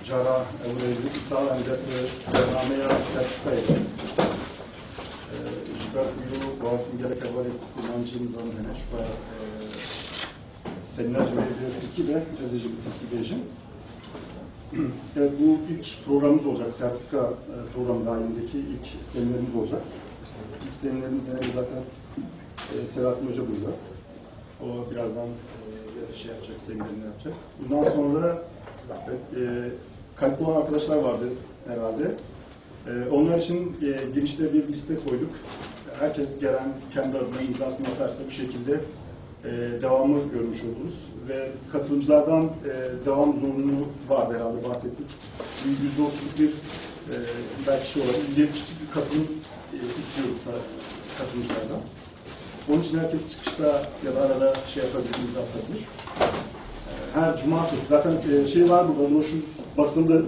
ġara ewwel issa għandes għamija sertifika. Ġifieri waqt ingelek ewwel kullanıcımız var hene şu seminal Türkiye'de ezeci Türkiye'de. Evet, bu ilk programımız olacak. Sertifika programı dahilindeki ilk seminerimiz olacak. İlk seminerimizde zaten Selahattin Hoca burada. O birazdan şey yapacak, seminerini yapacak. Bundan sonra kayıtlı olan arkadaşlar vardı herhalde. Onlar için girişte bir liste koyduk. Herkes gelen kendi adına imzasını atarsa bu şekilde devamı görmüş oluruz. Ve katılımcılardan devam zorunluluğu vardı herhalde, bahsettik. %30'luk bir belki şey olabilir, %70'lik bir katılım istiyoruz da katılımcılardan. Onun için herkes çıkışta ya da arada şey yapabilir, imza atabilir. Her cumartesi zaten şey var burada, broşür basıldı.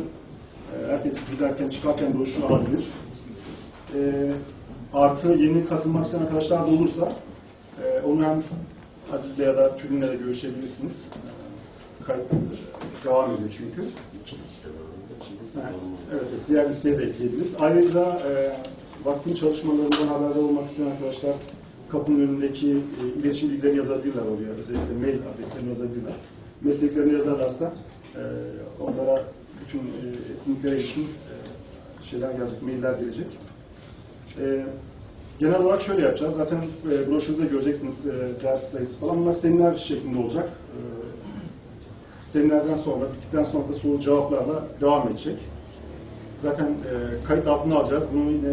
Herkes giderken çıkarken broşür alabilir. Artı yeni katılmak isteyen arkadaşlar da olursa onu hem Aziz'le ya da Tülin'le de görüşebilirsiniz. Kayıt devam ediyor çünkü. Evet, diğer listeye de ekleyebiliriz. Ayrıca vakfın çalışmalarından haberdar olmak isteyen arkadaşlar kapının önündeki iletişim bilgilerini yazabilirler oraya. Özellikle mail adreslerini yazabilirler. Mesleklerini yazarlarsa onlara bütün etkinliklere ilişkin şeyler gelecek, mailler gelecek. Genel olarak şöyle yapacağız. Zaten broşürde göreceksiniz ders sayısı falan. Bunlar seminer şeklinde olacak. Seminerden sonra, bittikten sonra da soru cevaplarla devam edecek. Zaten kayıt altına alacağız. Bunu yine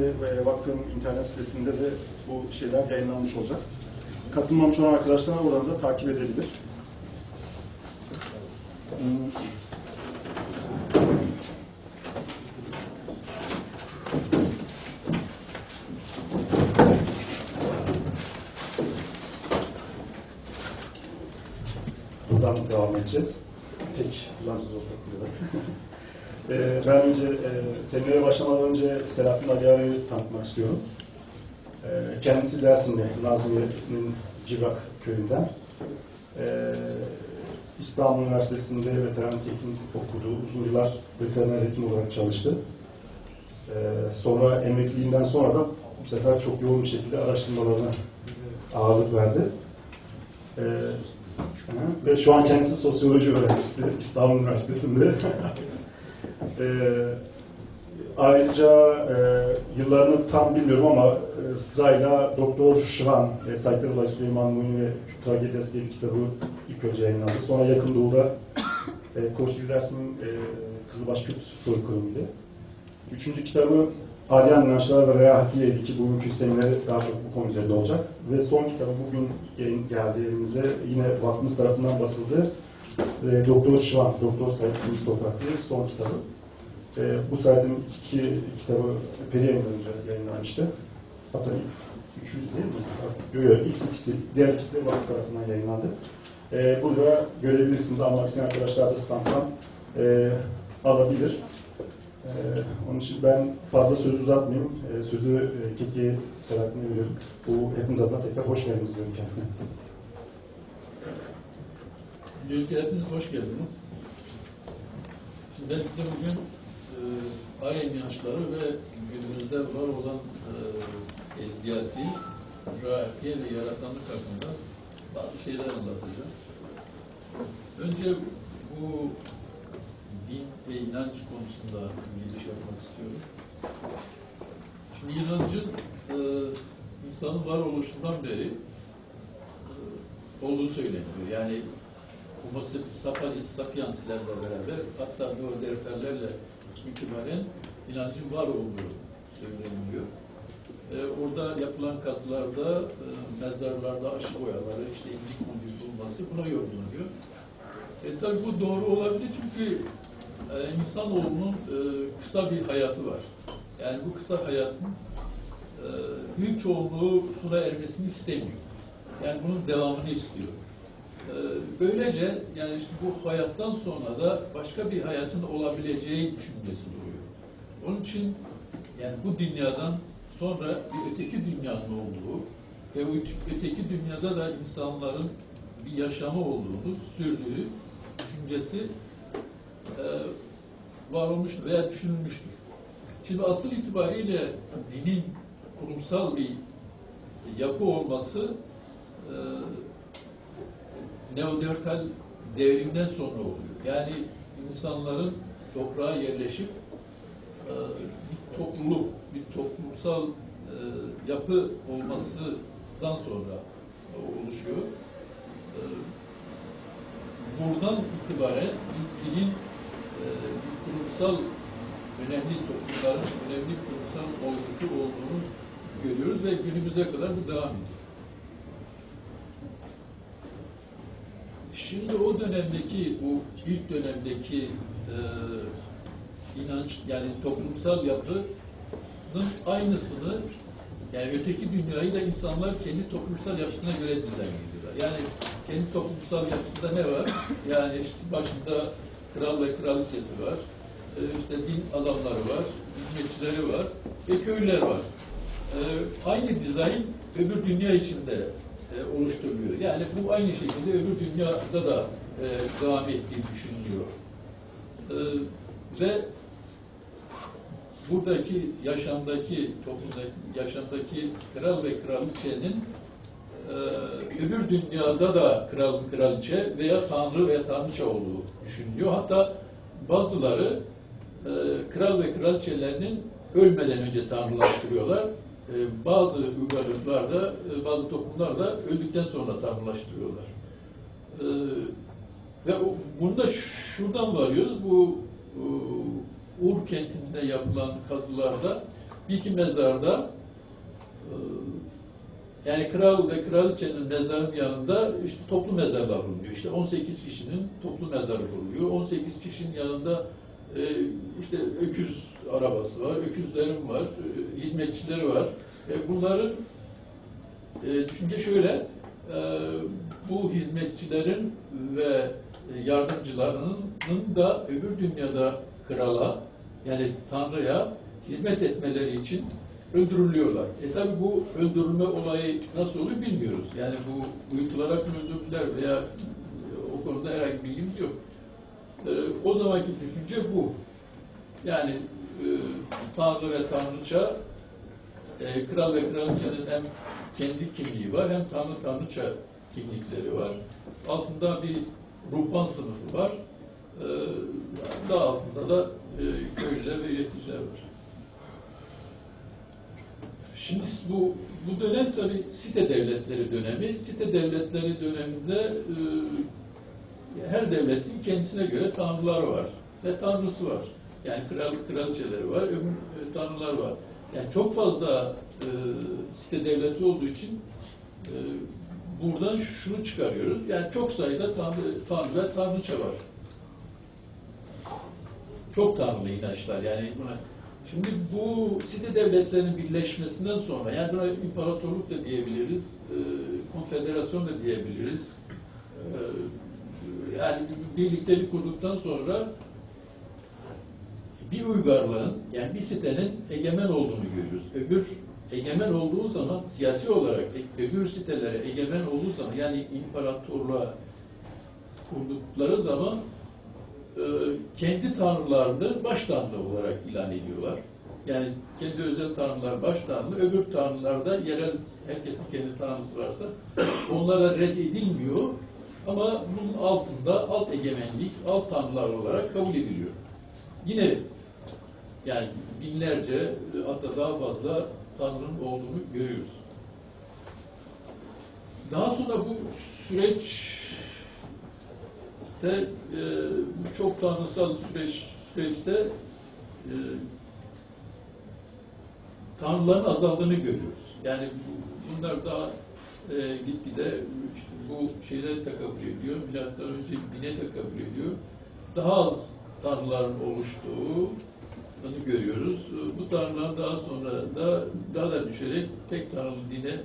vakfın internet sitesinde de bu şeyler yayınlanmış olacak. Katılmamış olan arkadaşlar oradan da takip edebilir. Buradan devam edeceğiz. Tek kullanıcı ortaklığı. Ben önce seminere başlamadan önce Selahattin Aliyar'ı tanıtmak istiyorum. Kendisi Dersim'de, Nazmiye'nin Civak köyünden. İstanbul Üniversitesi'nde veteran hekim okudu. Uzun yıllar veteriner hekim olarak çalıştı. Sonra emekliliğinden sonra da bu sefer çok yoğun bir şekilde araştırmalarına ağırlık verdi. Ve şu an kendisi sosyoloji öğrencisi İstanbul Üniversitesi'nde. Ayrıca yıllarını tam bilmiyorum ama sırayla Doktor Şıvan, Sayıklarılay Süleyman Muni ve Tragediyası diye bir kitabı ilk önce yayınlandı. Sonra Yakın Doğu'da Koç Dilders'in Kızılbaş Kürt soykırımıydı. Üçüncü kitabı Alyan İnançlar ve Reahatiye'ydi ki bugünkü semineri daha çok bu konu üzerinde olacak. Ve son kitabı bugün yayın geldi elimize. Yine vakfımız tarafından basıldı. Doktor Şıvan, Doktor Sayık Kılıç Toprak diye son kitabı. Bu saydığım iki kitabı Peri yayınlanınca yayınlanmıştı. Hatta üçüncü değil mi? Yok, ilk ikisi, diğer ikisi de vakıf tarafından yayınlandı. Burada görebilirsiniz, almak isteyen arkadaşlar da standdan alabilir. Onun için ben fazla söz uzatmayayım. Sözü Keki Selahattin'e veriyorum. Bu hepiniz adına tekrar hoş geldiniz diyorum kendisine. Öncelikle hepiniz hoş geldiniz. Şimdi ben size bugün Arya inançları ve günümüzde var olan ezdiyati, rahiye ve yarasanlık hakkında bazı şeyler anlatacağım. Önce bu din ve inanç konusunda giriş yapmak istiyorum. Şimdi inancın insanın varoluşundan beri olduğu söyleniyor. Yani Homo sapienslerle beraber, hatta Neandertallerle itibaren inancın var olduğu söyleniyor. Orada yapılan kazılarda, mezarlarda aşı boyaları, işte incik boncuk bulunması buna yorumlanıyor. Tabii bu doğru olabilir çünkü insanoğlunun kısa bir hayatı var. Yani bu kısa hayatın büyük çoğunluğu sona ermesini istemiyor. Yani bunun devamını istiyor. Böylece yani işte bu hayattan sonra da başka bir hayatın olabileceği düşüncesi doğuyor. Onun için yani bu dünyadan sonra bir öteki dünyanın olduğu ve o öteki dünyada da insanların bir yaşamı olduğunu sürdüğü düşüncesi var olmuştur veya düşünülmüştür. Şimdi asıl itibariyle dinin kurumsal bir yapı olması neoliberal devrimden sonra oluyor. Yani insanların toprağa yerleşip bir topluluk, bir toplumsal yapı olmasından sonra oluşuyor. Buradan itibaren biz dinin kurumsal önemli toplumların önemli kurumsal olgusu olduğunu görüyoruz ve günümüze kadar bu devam ediyor. Şimdi o dönemdeki, o ilk dönemdeki inanç, yani toplumsal yapının aynısını, yani öteki dünyayı da insanlar kendi toplumsal yapısına göre dizayn ediyorlar. Yani kendi toplumsal yapısında ne var? Yani işte başında kral ve kraliçesi var, işte din adamları var, hizmetçileri var ve köylüler var. Aynı dizayn öbür dünya içinde oluşturuluyor. Yani bu aynı şekilde öbür dünyada da devam ettiği düşünülüyor. Ve buradaki yaşamdaki, toplumdaki yaşamdaki kral ve kraliçenin öbür dünyada da kral ve kraliçe veya tanrı veya tanrıça olduğu düşünülüyor. Hatta bazıları kral ve kraliçelerinin ölmeden önce tanrılaştırıyorlar. Bazı uygarlıklarda, bazı toplumlarda öldükten sonra tanrılaştırıyorlar. Ve bunu da şuradan varıyoruz, bu Ur kentinde yapılan kazılarda bir iki mezarda yani kral ve kraliçenin mezarının yanında işte toplu mezarlar bulunuyor. İşte 18 kişinin toplu mezarı bulunuyor. 18 kişinin yanında işte öküz arabası var, öküzlerim var, hizmetçileri var. Bunların düşünce şöyle, bu hizmetçilerin ve yardımcılarının da öbür dünyada krala, yani Tanrı'ya hizmet etmeleri için öldürülüyorlar. Tabi bu öldürülme olayı nasıl oluyor bilmiyoruz. Yani bu uyutularak mı öldürdüler veya o konuda herhangi bir bilgimiz yok. O zamanki düşünce bu. Yani Tanrı ve Tanrıça, kral ve kraliçenin hem kendi kimliği var hem Tanrı Tanrıça kimlikleri var. Altında bir ruhban sınıfı var. Daha altında da köylüler ve yöneticiler var. Şimdi bu dönem tabii site devletleri dönemi. Site devletleri döneminde her devletin kendisine göre tanrıları var ve tanrısı var. Yani kraliçeleri var, öbür tanrılar var. Yani çok fazla site devleti olduğu için buradan şunu çıkarıyoruz. Yani çok sayıda tanrı ve tanrıça var. Çok tanrılı inançlar. Yani buna şimdi bu site devletlerinin birleşmesinden sonra, yani buna imparatorluk da diyebiliriz, konfederasyon da diyebiliriz. Yani birliktelik kurduktan sonra bir uygarlığın, yani bir sitenin egemen olduğunu görüyoruz. Öbür egemen olduğu zaman, siyasi olarak öbür sitelere egemen olduğu zaman, yani imparatorluğa kurdukları zaman kendi tanrılarını baş tanrı olarak ilan ediyorlar. Yani kendi özel tanrılar baş tanrı, öbür tanrılar da yerel, herkesin kendi tanrısı varsa onlara reddedilmiyor. Ama bunun altında alt egemenlik, alt tanrılar olarak kabul ediliyor. Yine yani binlerce, hatta daha fazla tanrının olduğunu görüyoruz. Daha sonra bu süreçte bu çok tanrısal süreçte tanrıların azaldığını görüyoruz. Yani bunlar daha gitgide işte bu şeylere tekabül ediyor. Milattan önce dine tekabül ediyor. Daha az tanrıların oluştuğunu görüyoruz. Bu tanrılar daha sonra da daha da düşerek tek tanrılı dine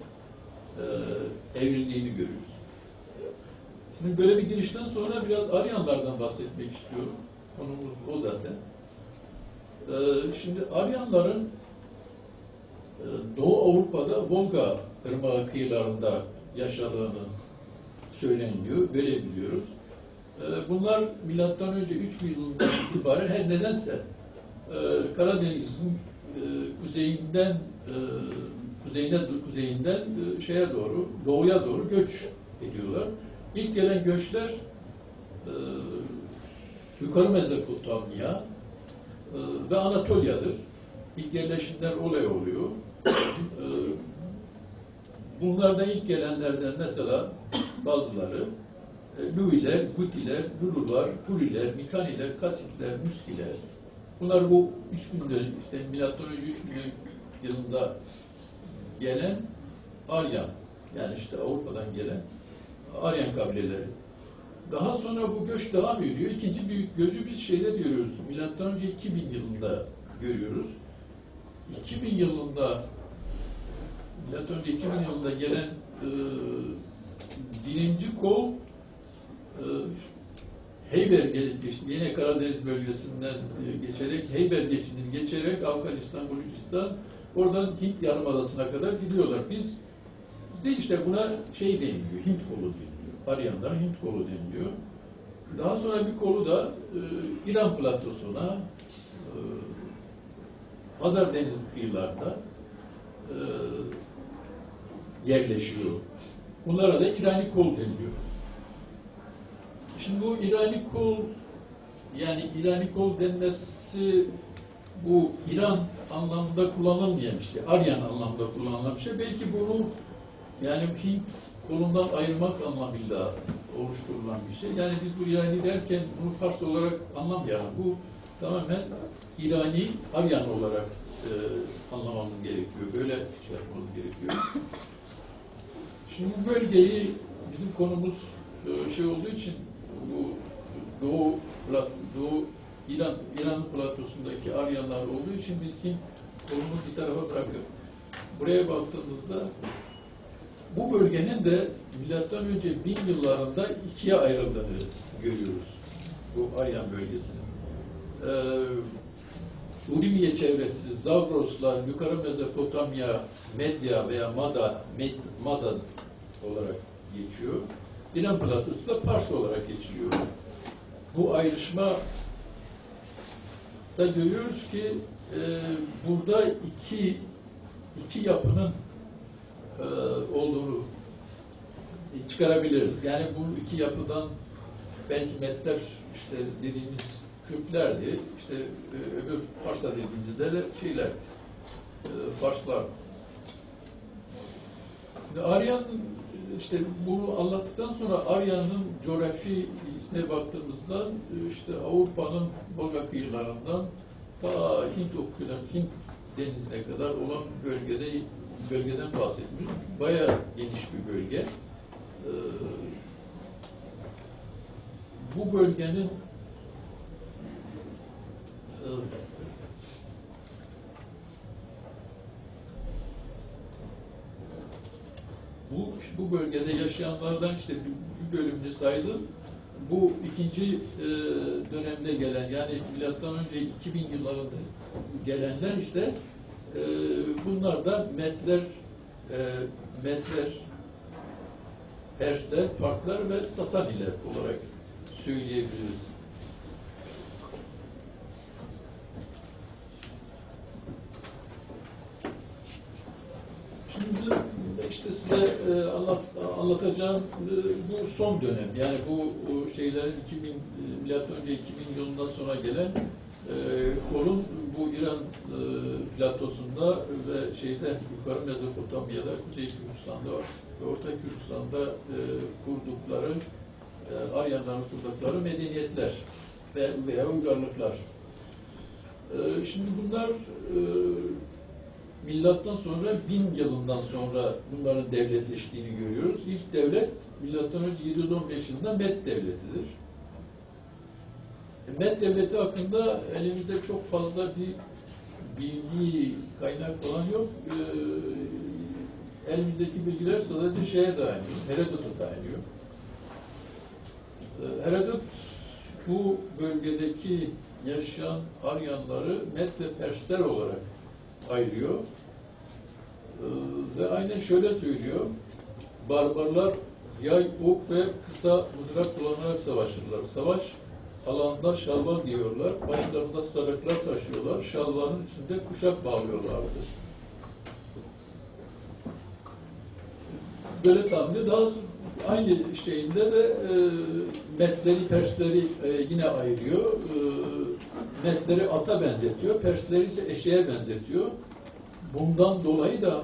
evrildiğini görüyoruz. Şimdi böyle bir girişten sonra biraz Aryanlardan bahsetmek istiyorum. Konumuz o zaten. Şimdi Aryanların Doğu Avrupa'da Volga Irmağı kıyılarında yaşadığını söyleniliyor, böyle biliyoruz. Bunlar milattan önce 3000 yılından itibaren her nedense Karadeniz'in kuzeyinden kuzeyinden şeye doğru, doğuya doğru göç ediyorlar. İlk gelen göçler Yukarı Mezopotamya ve Anatolia'dır. İlk yerleşimler oraya oluyor. Bunlardan ilk gelenlerden mesela bazıları Luiler, Gutiler, Lulular, Huliler, Mikaniler, Kasitler, Müskiler. Bunlar bu 3000'de işte milattan önce 3000 yılında gelen Aryan, yani işte Avrupa'dan gelen Aryan kabileleri. Daha sonra bu göç devam ediyor. İkinci büyük göçü biz şeyde görüyoruz. Milattan önce 2000 yılında görüyoruz. 2000 yılında milattan önce 2000 yılında gelen birinci kol Heyber geçti. Yine Karadeniz bölgesinden geçerek, Heyber geçidini geçerek Afganistan, Gürcistan, oradan Hint Yarımadası'na kadar gidiyorlar. Biz de işte buna şey deniliyor, Hint kolu deniliyor. Aryanlar Hint kolu deniliyor. Daha sonra bir kolu da İran platosuna, Hazar Denizi kıyılarında yerleşiyor. Bunlara da İrani kol deniliyor. Şimdi bu İrani kol, yani İrani kol denmesi bu İran anlamında kullanılmayan bir şey, Aryan anlamda kullanılan bir şey. Belki bunu yani Hint kolundan ayırmak anlamıyla oluşturulan bir şey. Yani biz bu İrani derken bunu Fars olarak anlamayalım. Bu tamamen İrani, Aryan olarak anlamamız gerekiyor. Böyle şey yapmamız gerekiyor. Şimdi bu bölgeyi, bizim konumuz şey olduğu için bu Doğu İran platosundaki Aryanlar olduğu için bizim konumuz bir tarafa bırakıp buraya baktığımızda bu bölgenin de milattan önce 1000 yıllarında ikiye ayrıldığını görüyoruz. Bu Aryan bölgesinin. Urimiye çevresi, Zavroslar, Yukarı Mezopotamya, Medya veya Mada olarak geçiyor. İran platosu da Pars olarak geçiliyor. Bu ayrışma da görüyoruz ki burada iki yapının olduğunu çıkarabiliriz. Yani bu iki yapıdan belki Medler işte dediğimiz Kürtlerdi, işte öbür Farslar dediğimizde de şeyler, Farslar. Aryan, işte bunu anlattıktan sonra Aryan'ın coğrafisine baktığımızda işte Avrupa'nın Volga kıyılarından ta Hint okyanusu, Hint denizine kadar olan bölgeden bahsetmiş. Bayağı geniş bir bölge. Bu bölgenin bu bölgede yaşayanlardan işte bir bölümünü saydım. Bu ikinci dönemde gelen, yani milattan önce 2000 yıllarında gelenler işte bunlar da Medler, Persler, Partlar ve Sasaniler olarak söyleyebiliriz. Şimdi işte size anlatacağım bu son dönem, yani bu şeylerin milattan önce 2000 yılından sonra gelen kolun bu İran platosunda ve şeyde Yukarı Mezopotamya'da, Kuzey Kürdistan'da ve Orta Kürdistan'da kurdukları Aryanların kurdukları medeniyetler veya uygarlıklar. Şimdi bunlar milattan sonra 1000 yılından sonra bunların devletleştiğini görüyoruz. İlk devlet milattan önce 715 yılında Med devletidir. Med devleti hakkında elimizde çok fazla bir bilgi kaynak falan yok. Elimizdeki bilgiler sadece şeye dayanıyor, Herodot'a dayanıyor. Herodot bu bölgedeki yaşayan Aryanları Med ve Persler olarak ayırıyor. Ve aynen şöyle söylüyor: barbarlar yay, ok ve kısa mızrak kullanarak savaşırlar. Savaş alanında şalvar giyiyorlar, başlarında sarıklar taşıyorlar, şalvarın üstünde kuşak bağlıyorlardı. Böyle tahmin daha aynı şeyinde de Metleri, Persleri yine ayırıyor. Metleri ata benzetiyor, Persleri ise eşeğe benzetiyor. Bundan dolayı da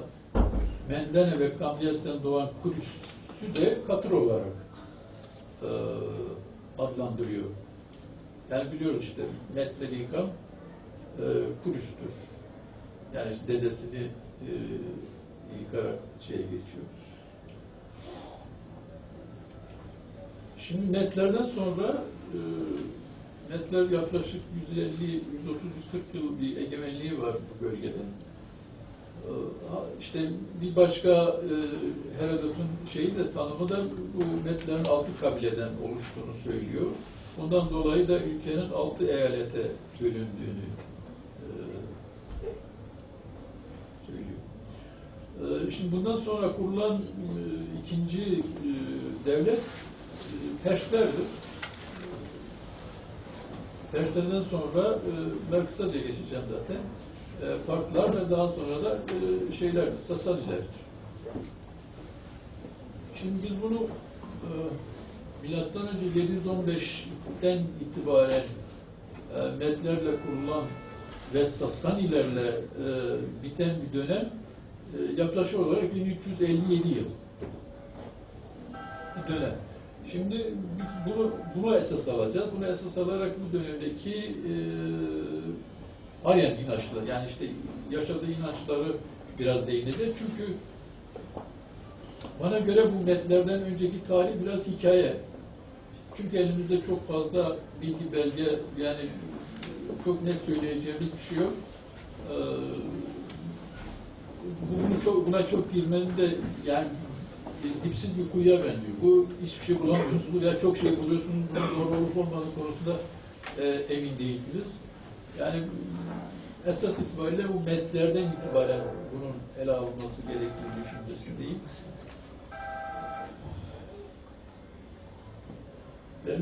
Mendene ve Kamyas'tan doğan Kurüş'ü de katır olarak adlandırıyor. Yani biliyoruz işte Metleri yıkan Kurüş'tür. Yani işte dedesini yıkarak şeye geçiyor. Şimdi Metlerden sonra Metler yaklaşık 150, 130, 140 yıl bir egemenliği var bu bölgede. İşte bir başka Herodot'un şeyi de tanımı da bu Metlerin 6 kabileden oluştuğunu söylüyor. Ondan dolayı da ülkenin 6 eyalete bölündüğünü söylüyor. Şimdi bundan sonra kurulan ikinci devlet Perslerdir. Perslerden sonra ben kısaca geçeceğim zaten. Partlar ve daha sonra da şeylerdir, Sasanilerdir. Şimdi biz bunu milattan önce 715'ten itibaren Medlerle kurulan ve Sasanilerle biten bir dönem yaklaşık olarak 1357 yıl bir dönem. Şimdi biz bunu esas alacağız. Bunu esas alarak bu dönemdeki Aryan inançları, yani işte yaşadığı inançları biraz değineceğiz. Çünkü bana göre bu Metlerden önceki tarih biraz hikaye. Çünkü elimizde çok fazla bilgi, belge, yani çok net söyleyeceğimiz bir şey yok. Buna çok girmenin de yani dipsiz bir kuyuya benziyor. Bu hiçbir şey bulamıyorsunuz ya çok şey buluyorsunuz. Bunun doğru olup olmadığı konusunda emin değilsiniz. Yani esas itibariyle bu Metlerden itibaren bunun ele alınması gerektiği düşüncesindeyim.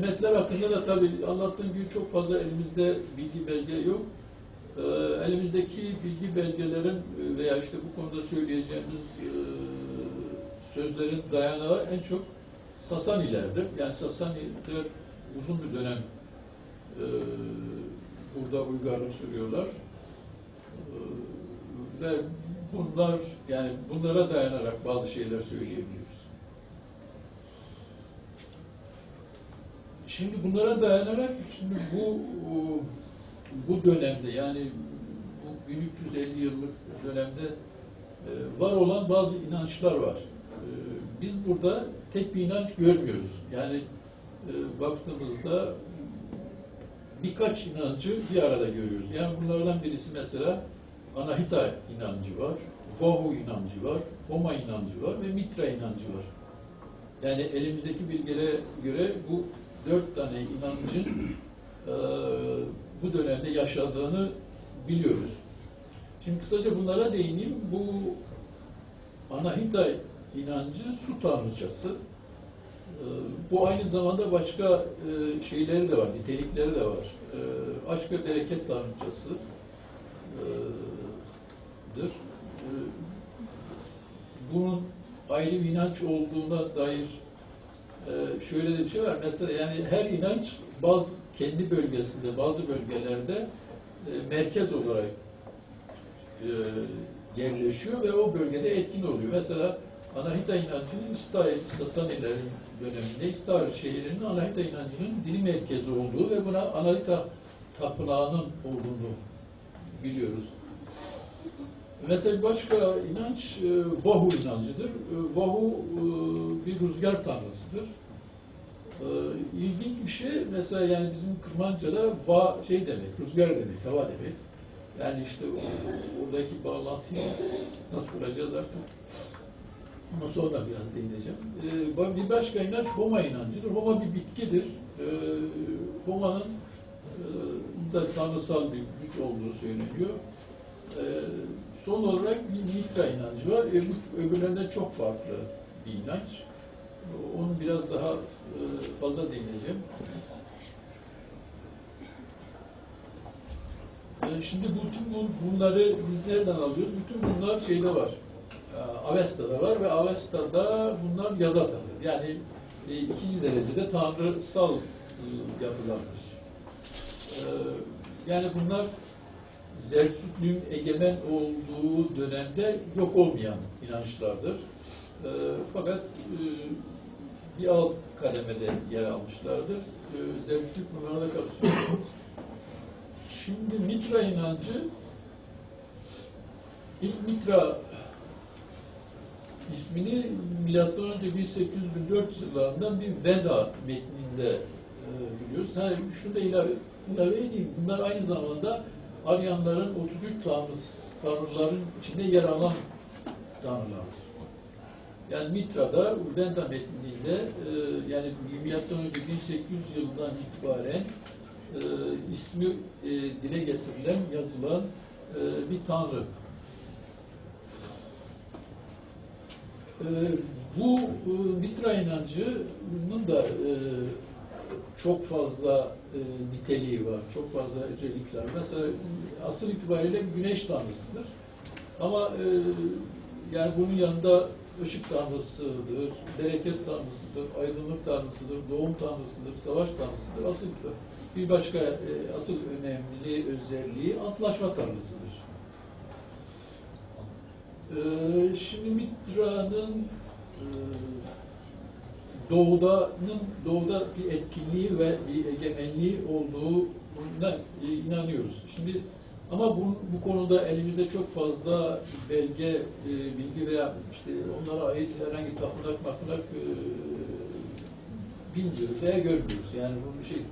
Metler hakkında da tabii anlattığım gibi çok fazla elimizde bilgi belge yok. Elimizdeki bilgi belgelerin veya işte bu konuda söyleyeceğimiz sözlerin dayanağı en çok Sasanilerdir. Yani Sasaniler uzun bir dönem burada uygarlık sürüyorlar. Ve bunlar, yani bunlara dayanarak bazı şeyler söyleyebiliyoruz. Şimdi bunlara dayanarak şimdi bu dönemde, yani bu 1350 yıllık dönemde var olan bazı inançlar var. Biz burada tek bir inanç görmüyoruz. Yani baktığımızda birkaç inancı bir arada görüyoruz. Yani bunlardan birisi mesela Anahita inancı var, Vahu inancı var, Homa inancı var ve Mitra inancı var. Yani elimizdeki bilgilere göre bu 4 tane inancın bu dönemde yaşadığını biliyoruz. Şimdi kısaca bunlara değineyim. Bu Anahita inancı su tanrıçası. Bu aynı zamanda başka şeyleri de var, nitelikleri de var. Aşk ve bereket tanrıçasıdır. Bunun ayrı bir inanç olduğuna dair şöyle de bir şey var. Mesela yani her inanç kendi bölgesinde, bazı bölgelerde merkez olarak yerleşiyor ve o bölgede etkin oluyor. Mesela Anahita inancının Sasanilerin döneminde İstar şehrinin Anahita inancının dini merkezi olduğu ve buna Anahita tapınağının olduğunu biliyoruz. Mesela başka inanç Vahu inancıdır. Vahu bir rüzgar tanrısıdır. İlginç bir şey, mesela yani bizim Kırmanca'da şey demek, rüzgar demek, hava demek. Yani işte oradaki bağlantıyı nasıl kuracağız artık? Ama sonra biraz değineceğim. Bir başka inanç Homa inancıdır. Homa bir bitkidir. Homa'nın da tanrısal bir güç olduğu söyleniyor. Son olarak bir Mitra inancı var. Öbürlerinden çok farklı bir inanç. Onu biraz daha fazla değineceğim. Şimdi bütün bunları biz nereden alıyoruz? Bütün bunlar şeyde var. Avesta'da var ve Avesta'da bunlar yaza tanır. Yani ikinci derecede tanrısal yapılardır. Yani bunlar Zertüştlüğün egemen olduğu dönemde yok olmayan inançlardır. Fakat bir alt kademede yer almışlardır. Zertüştlük bunlara da kapsıyor. Şimdi Mitra inancı, ilk Mitra ismini M.Ö. 1800-1400 yıllarından bir Veda metninde biliyoruz. Şunu da ilave edeyim. Bunlar aynı zamanda Aryanların 33 tanrıların içinde yer alan tanrılardır. Yani Mitra'da Veda metninde yani M.Ö. 1800 yılından itibaren ismi dile getirilen, yazılan bir tanrı. Bu Mitra inancının da çok fazla niteliği var, çok fazla özellikler. Mesela asıl itibariyle güneş tanrısıdır. Ama yani bunun yanında ışık tanrısıdır, bereket tanrısıdır, aydınlık tanrısıdır, doğum tanrısıdır, savaş tanrısıdır. Asıl bir başka asıl önemli özelliği antlaşma tanrısıdır. Şimdi Mitra'nın doğuda bir etkinliği ve bir egemenliği olduğuna inanıyoruz. Şimdi ama bu konuda elimizde çok fazla belge, bilgi veya işte onlara ait herhangi tapınak bilmiyoruz veya görmüyoruz. Yani bu bir şey.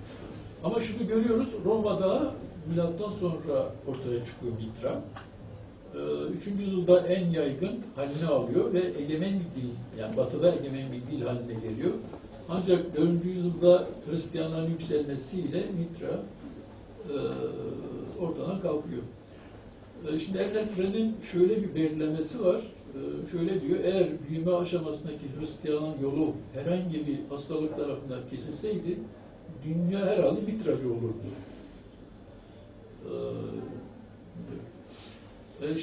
Ama şunu görüyoruz, Roma'da milattan sonra ortaya çıkıyor Mitra. 3. yüzyılda en yaygın halini alıyor ve egemen bir dil, yani Batı'da egemen bir dil haline geliyor. Ancak 4. yüzyılda Hristiyanların yükselmesiyle Mitra ortadan kalkıyor. Şimdi Ernest Rene'nin şöyle bir belirlemesi var. Şöyle diyor, eğer büyüme aşamasındaki Hristiyanın yolu herhangi bir hastalık tarafından kesilseydi, dünya herhalde Mitracı olurdu.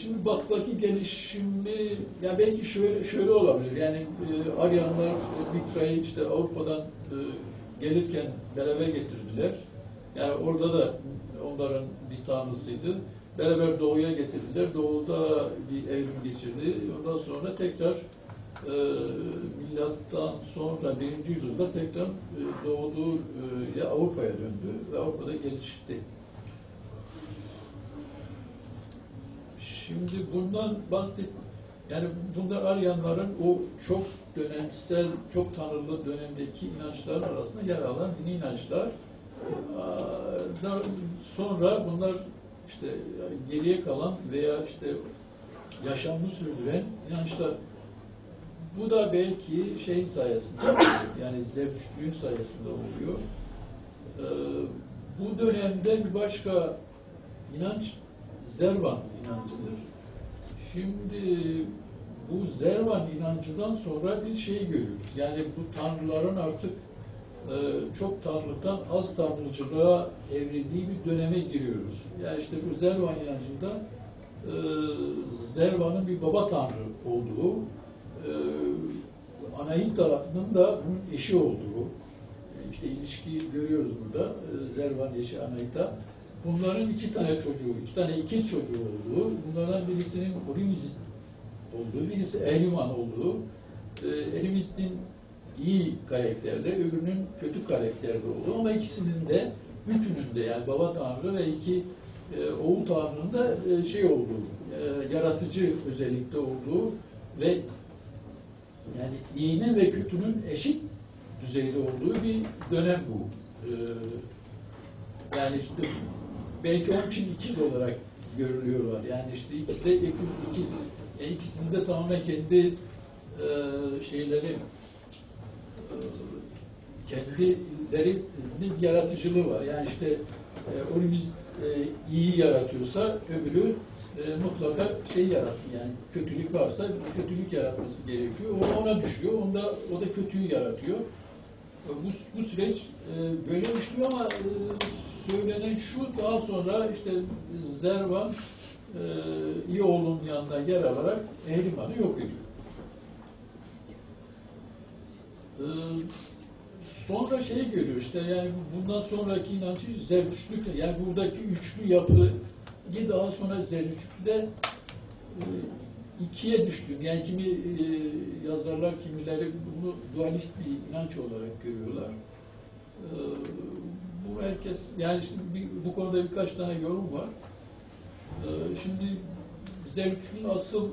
Şimdi Batı'daki gelişimi, ya belki şöyle olabilir. Yani Aryanlar Mitra'yı işte Avrupa'dan gelirken beraber getirdiler. Yani orada da onların bir tanrısıydı. Beraber doğuya getirdiler. Doğuda bir evrim geçirdi. Ondan sonra tekrar milattan sonra 1. yüzyılda tekrar doğduğu Avrupa'ya döndü ve Avrupa'da gelişti. Şimdi bundan yani bunlar Aryanların o çok dönemsel, çok tanrılı dönemdeki inançların arasında yer alan dini inançlar. Sonra bunlar işte geriye kalan veya işte yaşamını sürdüren inançlar. Bu da belki şeyin sayesinde yani Zevçlüğün sayesinde oluyor. Bu dönemde bir başka inanç Zervan inancıdır. Şimdi bu Zervan inancından sonra bir şey görüyoruz. Yani bu tanrıların artık çok tanrılıktan az tanrıcılığa evrildiği bir döneme giriyoruz. Yani işte bu Zervan inancında Zervan'ın bir baba tanrı olduğu, Anahita'nın da bunun eşi olduğu, işte ilişkiyi görüyoruz burada. Zervan eşi Anahita. Bunların 2 tane çocuğu, 2 tane ikiz çocuğu olduğu, bunlardan birisinin Orimizit olduğu, birisi Ehliman olduğu, Elimizit'in iyi karakterde, öbürünün kötü karakterde olduğu ama ikisinin de, üçünün de yani baba tanrı ve 2 oğul tanrının da şey olduğu, yaratıcı özellikte olduğu ve yani iyinin ve kötünün eşit düzeyde olduğu bir dönem bu. Yani işte belki onun için ikiz olarak görülüyorlar. Yani işte ikisi de ikiz. Yani ikisinin de tamamen kendi şeyleri kendilerinin yaratıcılığı var. Yani işte Orimiz iyi yaratıyorsa öbürü mutlaka şey yaratıyor. Yani kötülük varsa kötülük yaratması gerekiyor. O ona düşüyor. O da kötüyü yaratıyor. Bu süreç böyle işliyor ama söylenen şu, daha sonra işte Zervan İyoğlu'nun yanına yer alarak Ehriman'ı yok ediyor. Sonra şey görüyor işte, yani bundan sonraki inancı Zerdüştlük, yani buradaki üçlü yapıyı daha sonra Zerdüştlük'te ikiye düştüğünü, yani kimi yazarlar, kimileri bunu dualist bir inanç olarak görüyorlar. Bu herkes, yani işte bu konuda birkaç tane yorum var. Şimdi Zerdüştlük'ün asıl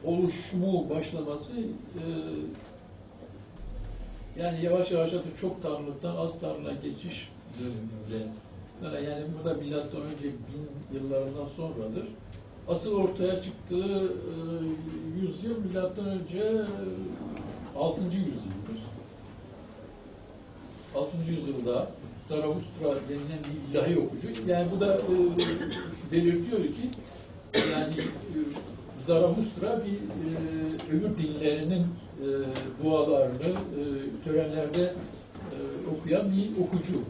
oluşumu, başlaması yani yavaş yavaş artık çok tanrılıktan az tanrılığa geçiş döneminde. Yani bu da milattan önce 1000 yıllarından sonradır. Asıl ortaya çıktığı yüzyıl milattan önce 6. yüzyıldır. 6. yüzyılda Zarathustra denilen bir ilahi okucu. Yani bu da belirtiyor ki yani Zarathustra bir öbür dinlerinin dualarını törenlerde okuyan bir okucu.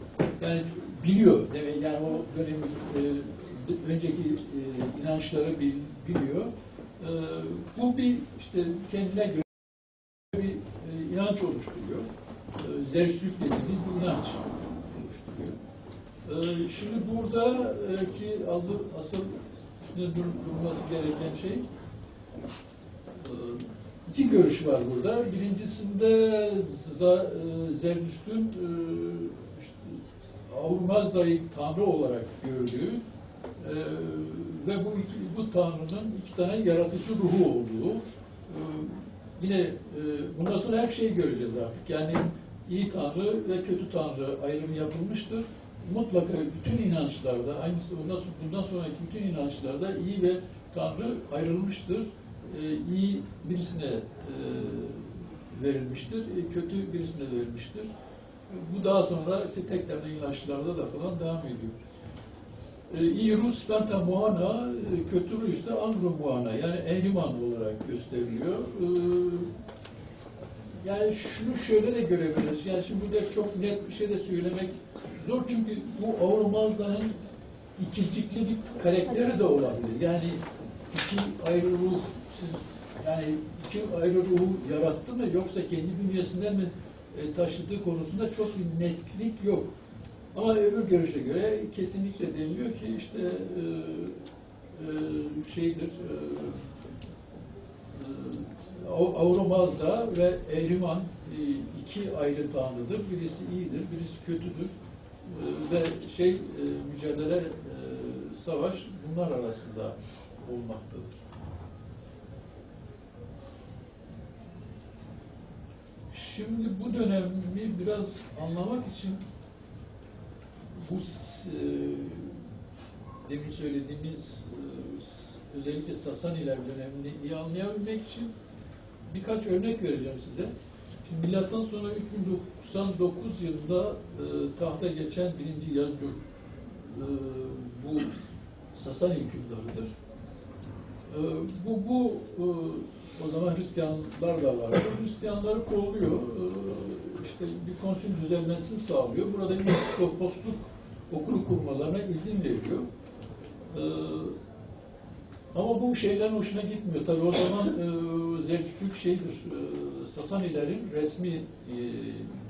Yani biliyor demek, yani o dönemin önceki inançları biliyor. Bu bir işte kendine göre bir inanç oluşturuyor. Zerdüştlük dediğimiz bir inanç oluşturuyor. Şimdi buradaki asıl üstüne durulması gereken şey, iki görüş var burada. Birincisinde Zerdüşt'ün Ahurmazda'yı tanrı olarak gördüğü ve bu tanrının iki tane yaratıcı ruhu olduğu, yine bundan sonra hep şey göreceğiz artık. Yani iyi tanrı ve kötü tanrı ayrımı yapılmıştır. Mutlaka bütün inançlarda, aynısı bundan sonraki bütün inançlarda iyi ve tanrı ayrılmıştır. İyi birisine verilmiştir, kötü birisine verilmiştir. Bu daha sonra işte tek temel inançlarda da falan devam ediyor. İyirus Penta Muana, kötü Rus da Angro Muana, yani Ehriman olarak gösteriliyor. Yani şunu şöyle de görebiliriz. Yani şimdi burada çok net bir şey de söylemek zor, çünkü bu Ahurmazda'nın ikicikli bir karakteri de olabilir. Yani iki ayrı ruh, yani iki ayrı ruhu yarattı mı, yoksa kendi bünyesinden mi taşıdığı konusunda çok bir netlik yok. Ama öbür görüşe göre kesinlikle deniliyor ki işte Ahurmazda ve Ehriman iki ayrı tanrıdır. Birisi iyidir, birisi kötüdür. Ve mücadele, savaş bunlar arasında olmaktadır. Şimdi bu dönemi biraz anlamak için bu demin söylediğimiz özellikle Sasaniler dönemini iyi anlayabilmek için birkaç örnek vereceğim size. Şimdi milattan sonra 3099 yılında tahta geçen 1. Yazcur bu Sasani hükümdarıdır. O zaman Hristiyanlar da vardı. Hristiyanları kolluyor. İşte bir konsül düzenlensin sağlıyor. Burada bir posluk okulu kurmalarına izin veriyor. Ama bu şeylerin hoşuna gitmiyor. Tabii o zaman Zerdüştlük Sasanilerin resmi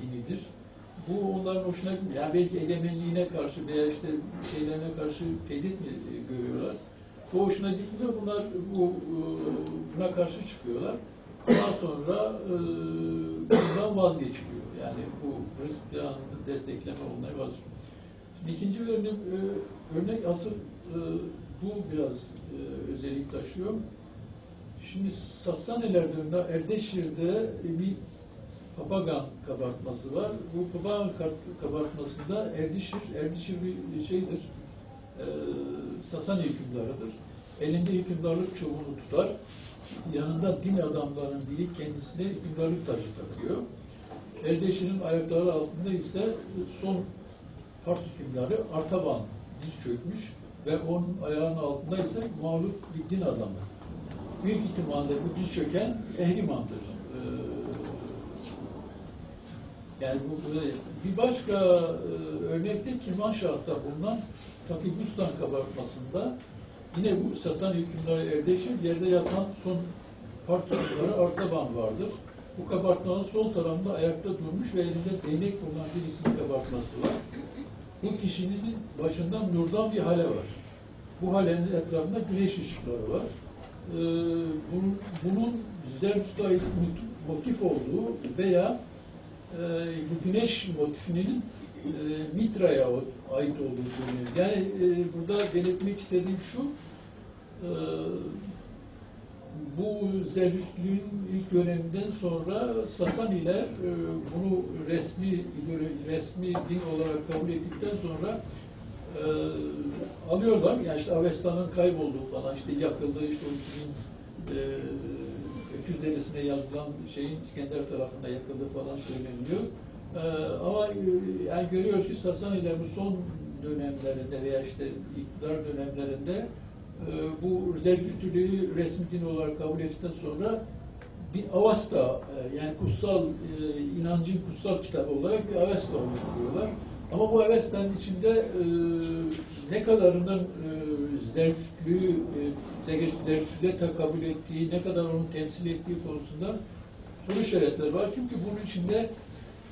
dinidir. Bu onların hoşuna gitmiyor. Yani belki egemenliğine karşı veya işte şeylerine karşı tehdit mi görüyorlar? Bu hoşuna gitmiyor. Bunlar buna karşı çıkıyorlar. Daha sonra bundan vazgeçiliyor. Yani bu Hristiyan destekleme olmaya vazgeçiliyor. Şimdi ikinci örnek asıl bu biraz özellik taşıyor. Şimdi Sasaniler döneminde Erdeşir'de bir papagan kabartması var. Bu papagan kabartmasında Erdişir bir şeydir. Sasani hükümdarıdır. Elinde hükümdarlık çubuğunu tutar. Yanında din adamlarının biri kendisine hükümdarlık tacı takıyor. Erdeşir'in ayakları altında ise son Part hükümdarı Artaban diz çökmüş. ve onun ayağının altındaysa mağlup bir din adamı. Büyük ihtimalle bu diz çöken Ehriman'dır. Yani bir başka örnekte Kirmanşah'ta bulunan Takibustan kabartmasında yine bu Sasani hükümleri Erdeş'in yerde yatan son parçaları Artaban vardır. Bu kabartmanın sol tarafında ayakta durmuş ve elinde değnek bulunan birisinin kabartması var. Bu kişinin başında nurdan bir hale var. Bu halenin etrafında güneş ışıkları var. Bunun Zerdüşt'e ait motif olduğu veya bu güneş motifinin Mitra'ya ait olduğu söyleniyor. Yani burada belirtmek istediğim şu, bu Zerdüştlüğün ilk döneminden sonra Sasaniler bunu resmi din olarak kabul ettikten sonra alıyorlar. Yani işte Avesta'nın kaybolduğu falan, işte yakıldığı, işte o Öküz Deresi'ne yazılan şeyin İskender tarafında yakıldığı falan söyleniyor. Ama yani görüyoruz ki Sasaniler bu son dönemlerinde veya işte iktidar dönemlerinde bu Zerdüştlüğü resmi din olarak kabul ettikten sonra bir Avesta, yani kutsal inancın kutsal kitabı olarak bir Avesta oluşturuyorlar. Ama bu Avesta'nın içinde ne kadarının Zerdüştlüğe kabul ettiği, ne kadar onu temsil ettiği konusunda soru işaretleri var. Çünkü bunun içinde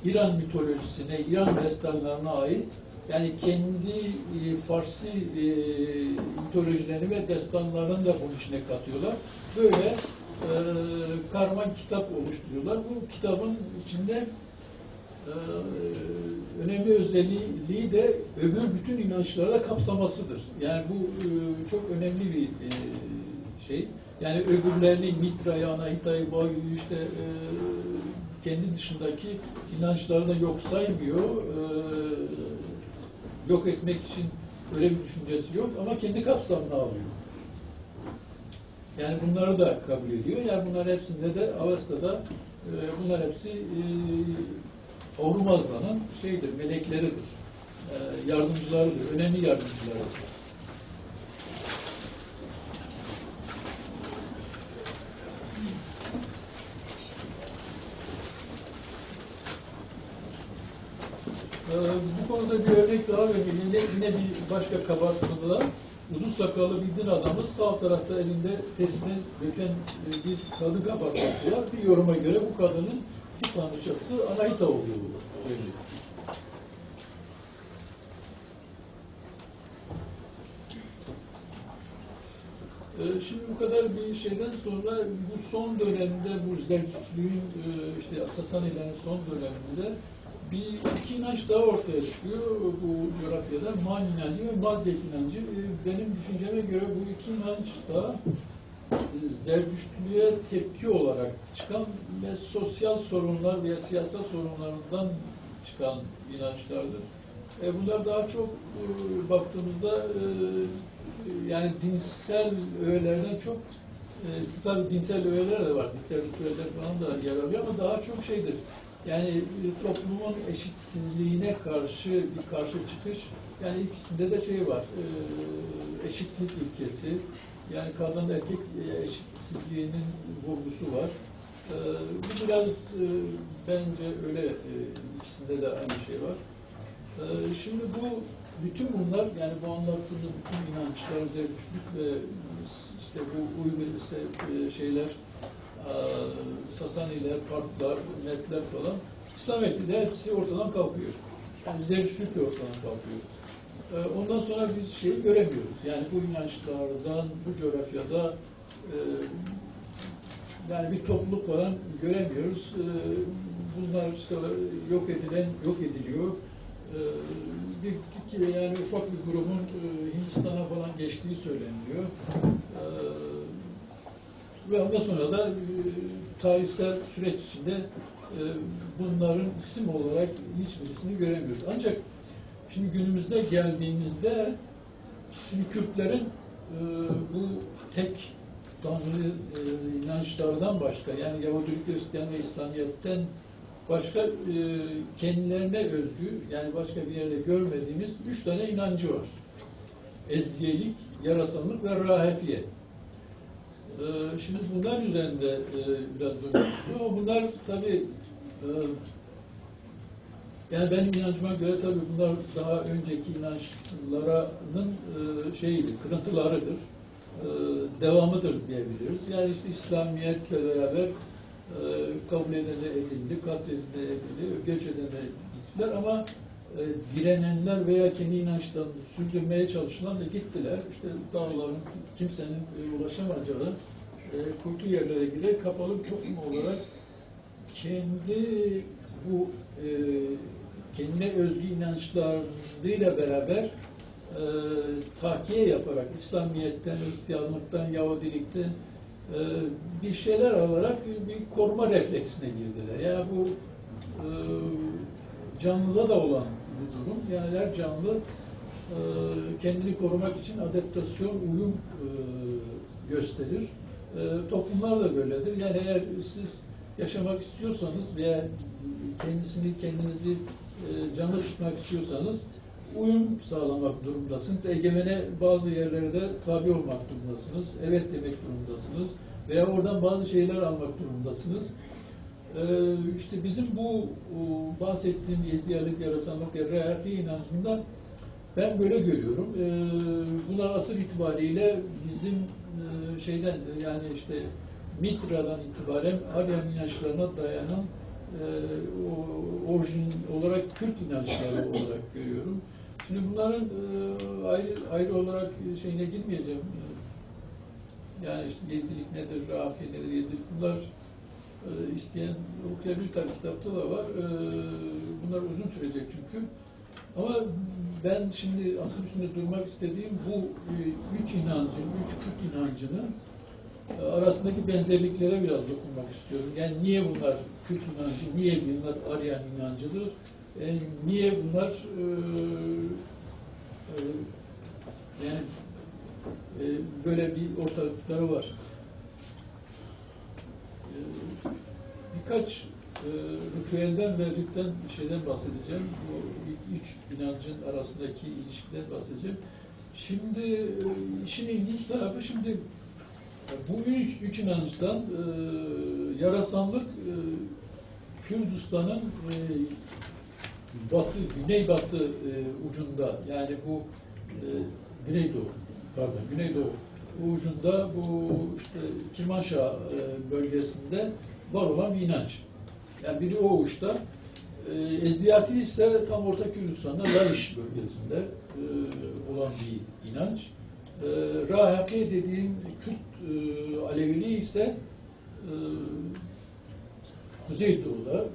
İran mitolojisine, İran destanlarına ait, yani kendi Farsi mitolojilerini ve destanlarını da bunun içine katıyorlar. Böyle karman kitap oluşturuyorlar. Bu kitabın içinde önemli özelliği de öbür bütün inançları da kapsamasıdır. Yani bu çok önemli bir şey. Yani öbürlerini, Mitra'yı, Anahita'yı, Bayu'yu işte kendi dışındaki inançları da yok saymıyor. Yok etmek için öyle bir düşüncesi yok ama kendi kapsamına alıyor. Yani bunları da kabul ediyor. Yani bunlar hepsinde de Avesta'da bunlar hepsi Ormazdan'ın şeydir, melekleridir. Yardımcılarıdır, önemli yardımcılarıdır. Bu konuda bir örnek daha vereyim. Yine bir başka kabartmalılar. Uzun sakallı bir din adamı, sağ tarafta elinde testine döken bir kadın kabartması var. Bir yoruma göre bu kadının iki tanrıçası Anahita olduğu söyleniyor. Şimdi bu kadar bir şeyden sonra bu son dönemde bu Zerdüştlüğün işte Sasanilerin son döneminde iki inanç daha ortaya çıkıyor bu coğrafyada. Man inancı ve Mazdek inancı. Benim düşünceme göre bu iki inanç da Zerdüştlüğe tepki olarak çıkan ve sosyal sorunlar veya siyasal sorunlarından çıkan inançlardır. Bunlar daha çok baktığımızda yani dinsel öğelerden çok tabii dinsel öğeler de var, dinsel ritüeller falan da yer alıyor ama daha çok şeydir. Yani toplumun eşitsizliğine karşı bir karşı çıkış, yani ikisinde de şey var, eşitlik ilkesi, yani kadın erkek eşitsizliğinin vurgusu var. Bu biraz bence öyle, ikisinde de aynı şey var. Şimdi bütün bunlar, yani bu anlattığımız bütün inançlar, Zerdüştlük ve işte bu uygun şeyler, Sasaniler, Partlar, Netler falan, İslamiyet'te hepsi ortadan kalkıyor. Yani Zerdüştlük de ortadan kalkıyor. Ondan sonra biz şeyi göremiyoruz. Yani bu inançlardan, bu coğrafyada yani bir topluluk falan göremiyoruz. Bunlar işte yok ediliyor. Yani ufak bir grubun Hindistan'a falan geçtiği söyleniyor. Ve ondan sonra da tarihsel süreç içinde bunların isim olarak hiçbirisini göremiyoruz. Ancak şimdi günümüzde geldiğimizde şimdi Kürtlerin bu tek tanrı inançlardan başka, yani Yahudilik, Hristiyan ve İslamiyet'ten başka kendilerine özgü, yani başka bir yerde görmediğimiz 3 tane inancı var. ezdiyelik, yarasanlık ve rahafiye. Şimdi bunlar üzerinde biraz durmak istiyorum ama bunlar tabii yani benim inancıma göre tabii bunlar daha önceki inançlarının kırıntılarıdır, devamıdır diyebiliriz. Yani işte İslamiyetle beraber kabul edene edildi, katledilene edildi, göç edene gittiler ama direnenler veya kendi inançlarını sürdürmeye çalışanlar da gittiler. İşte dağların kimsenin ulaşamayacağı kuytu yerlere giderek kapalı bir toplum olarak kendi bu kendine özgü inançlarıyla beraber tahkiye yaparak İslamiyet'ten, Hristiyanlıktan, Yahudilikten bir şeyler alarak bir koruma refleksine girdiler. Yani bu canlıda da olan bir durum. Yani her canlı kendini korumak için adaptasyon, uyum gösterir. Toplumlar da böyledir. Yani eğer siz yaşamak istiyorsanız veya kendinizi canlı tutmak istiyorsanız uyum sağlamak durumundasınız. Egemene bazı yerlerde tabi olmak durumundasınız. Evet demek durumundasınız. Veya oradan bazı şeyler almak durumundasınız. İşte bizim bu bahsettiğim ihtiyarlık, yarasanlık ve rehafi inancından ben böyle görüyorum. Buna asıl itibariyle bizim şeyden yani işte Mitra'dan itibaren Aryan inançlarına dayanan orijin olarak Kürt inançları olarak görüyorum. Şimdi bunların ayrı olarak şeyine girmeyeceğim. Yani işte Yezdilik nedir, Rahafiye nedir, Yezdilik bunlar isteyen okuyabilir tabii kitapta da var. Bunlar uzun sürecek çünkü. Ama ben şimdi asıl üstünde durmak istediğim bu üç Kürt inancının arasındaki benzerliklere biraz dokunmak istiyorum. Yani niye bunlar Kürt inancı, niye bunlar Aryan inancıdır, niye bunlar yani böyle bir ortaklıkları var. Birkaç ritüelden ve ritüelden bir şeyden bahsedeceğim. Bu üç inancın arasındaki ilişkiden bahsedeceğim. Şimdi işin ilginç tarafı şimdi bu üç inançtan yarasanlık Kürdistan'ın güneybatı ucunda yani bu Güneydoğu ucunda bu işte Kimanşa bölgesinde var olan bir inanç. Yani biri o uçta. Ezdiyati ise tam Orta Kürdistan'da Laliş bölgesinde olan bir inanç. Rahaki dediğim Kürt Aleviliği ise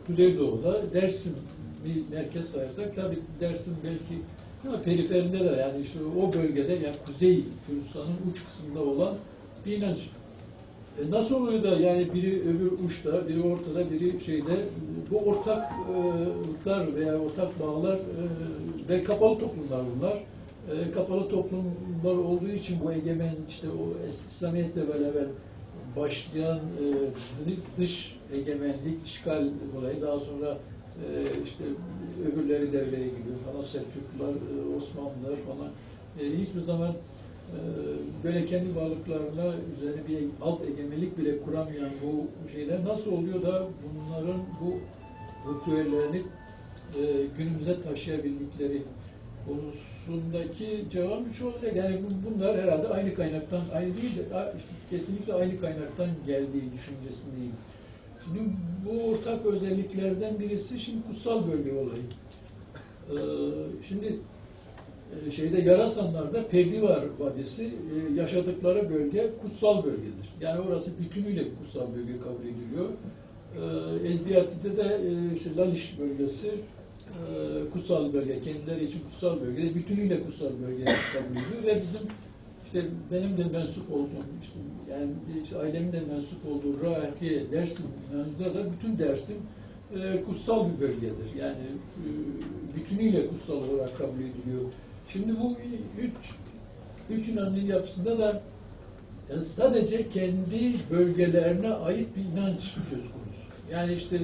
Kuzeydoğu'da Dersim bir merkez sayarsak tabii Dersim belki ama periferinde de yani işte o bölgede yani Kuzey Kürdistan'ın uç kısmında olan bir inanç. Nasıl oluyor da yani biri öbür uçta, biri ortada, biri şeyde bu ortaklıklar veya ortak bağlar ve kapalı toplumlar bunlar. Kapalı toplumlar olduğu için bu egemen işte o İslamiyetle beraber başlayan dış egemenlik, işgal olayı daha sonra işte öbürleri devreye giriyor falan Selçuklular, Osmanlılar falan hiçbir zaman böyle kendi varlıklarına üzerine bir alt egemenlik bile kuramayan bu şeyler nasıl oluyor da bunların bu ritüellerini günümüze taşıyabildikleri konusundaki cevabım şu olacak. Yani bunlar herhalde aynı kaynaktan, aynı değil de işte kesinlikle aynı kaynaktan geldiği düşüncesindeyim. Şimdi bu ortak özelliklerden birisi şimdi kutsal bölge olayı. Şimdi şeyde Yarasanlar'da Perdivar Vadisi yaşadıkları bölge kutsal bölgedir. Yani orası bütünüyle kutsal bölge kabul ediliyor. Ezdiyati'de de işte Laliş bölgesi kutsal bölge, kendileri için kutsal bölge, bütünüyle kutsal bölge kabul ediliyor ve bizim işte benim de mensup olduğum, işte yani işte ailemin de mensup olduğu Rahiye, Dersim inancında da bütün Dersim kutsal bir bölgedir. Yani bütünüyle kutsal olarak kabul ediliyor. Şimdi bu üç inancın yapısında da sadece kendi bölgelerine ait bir inanç söz konusu. Yani işte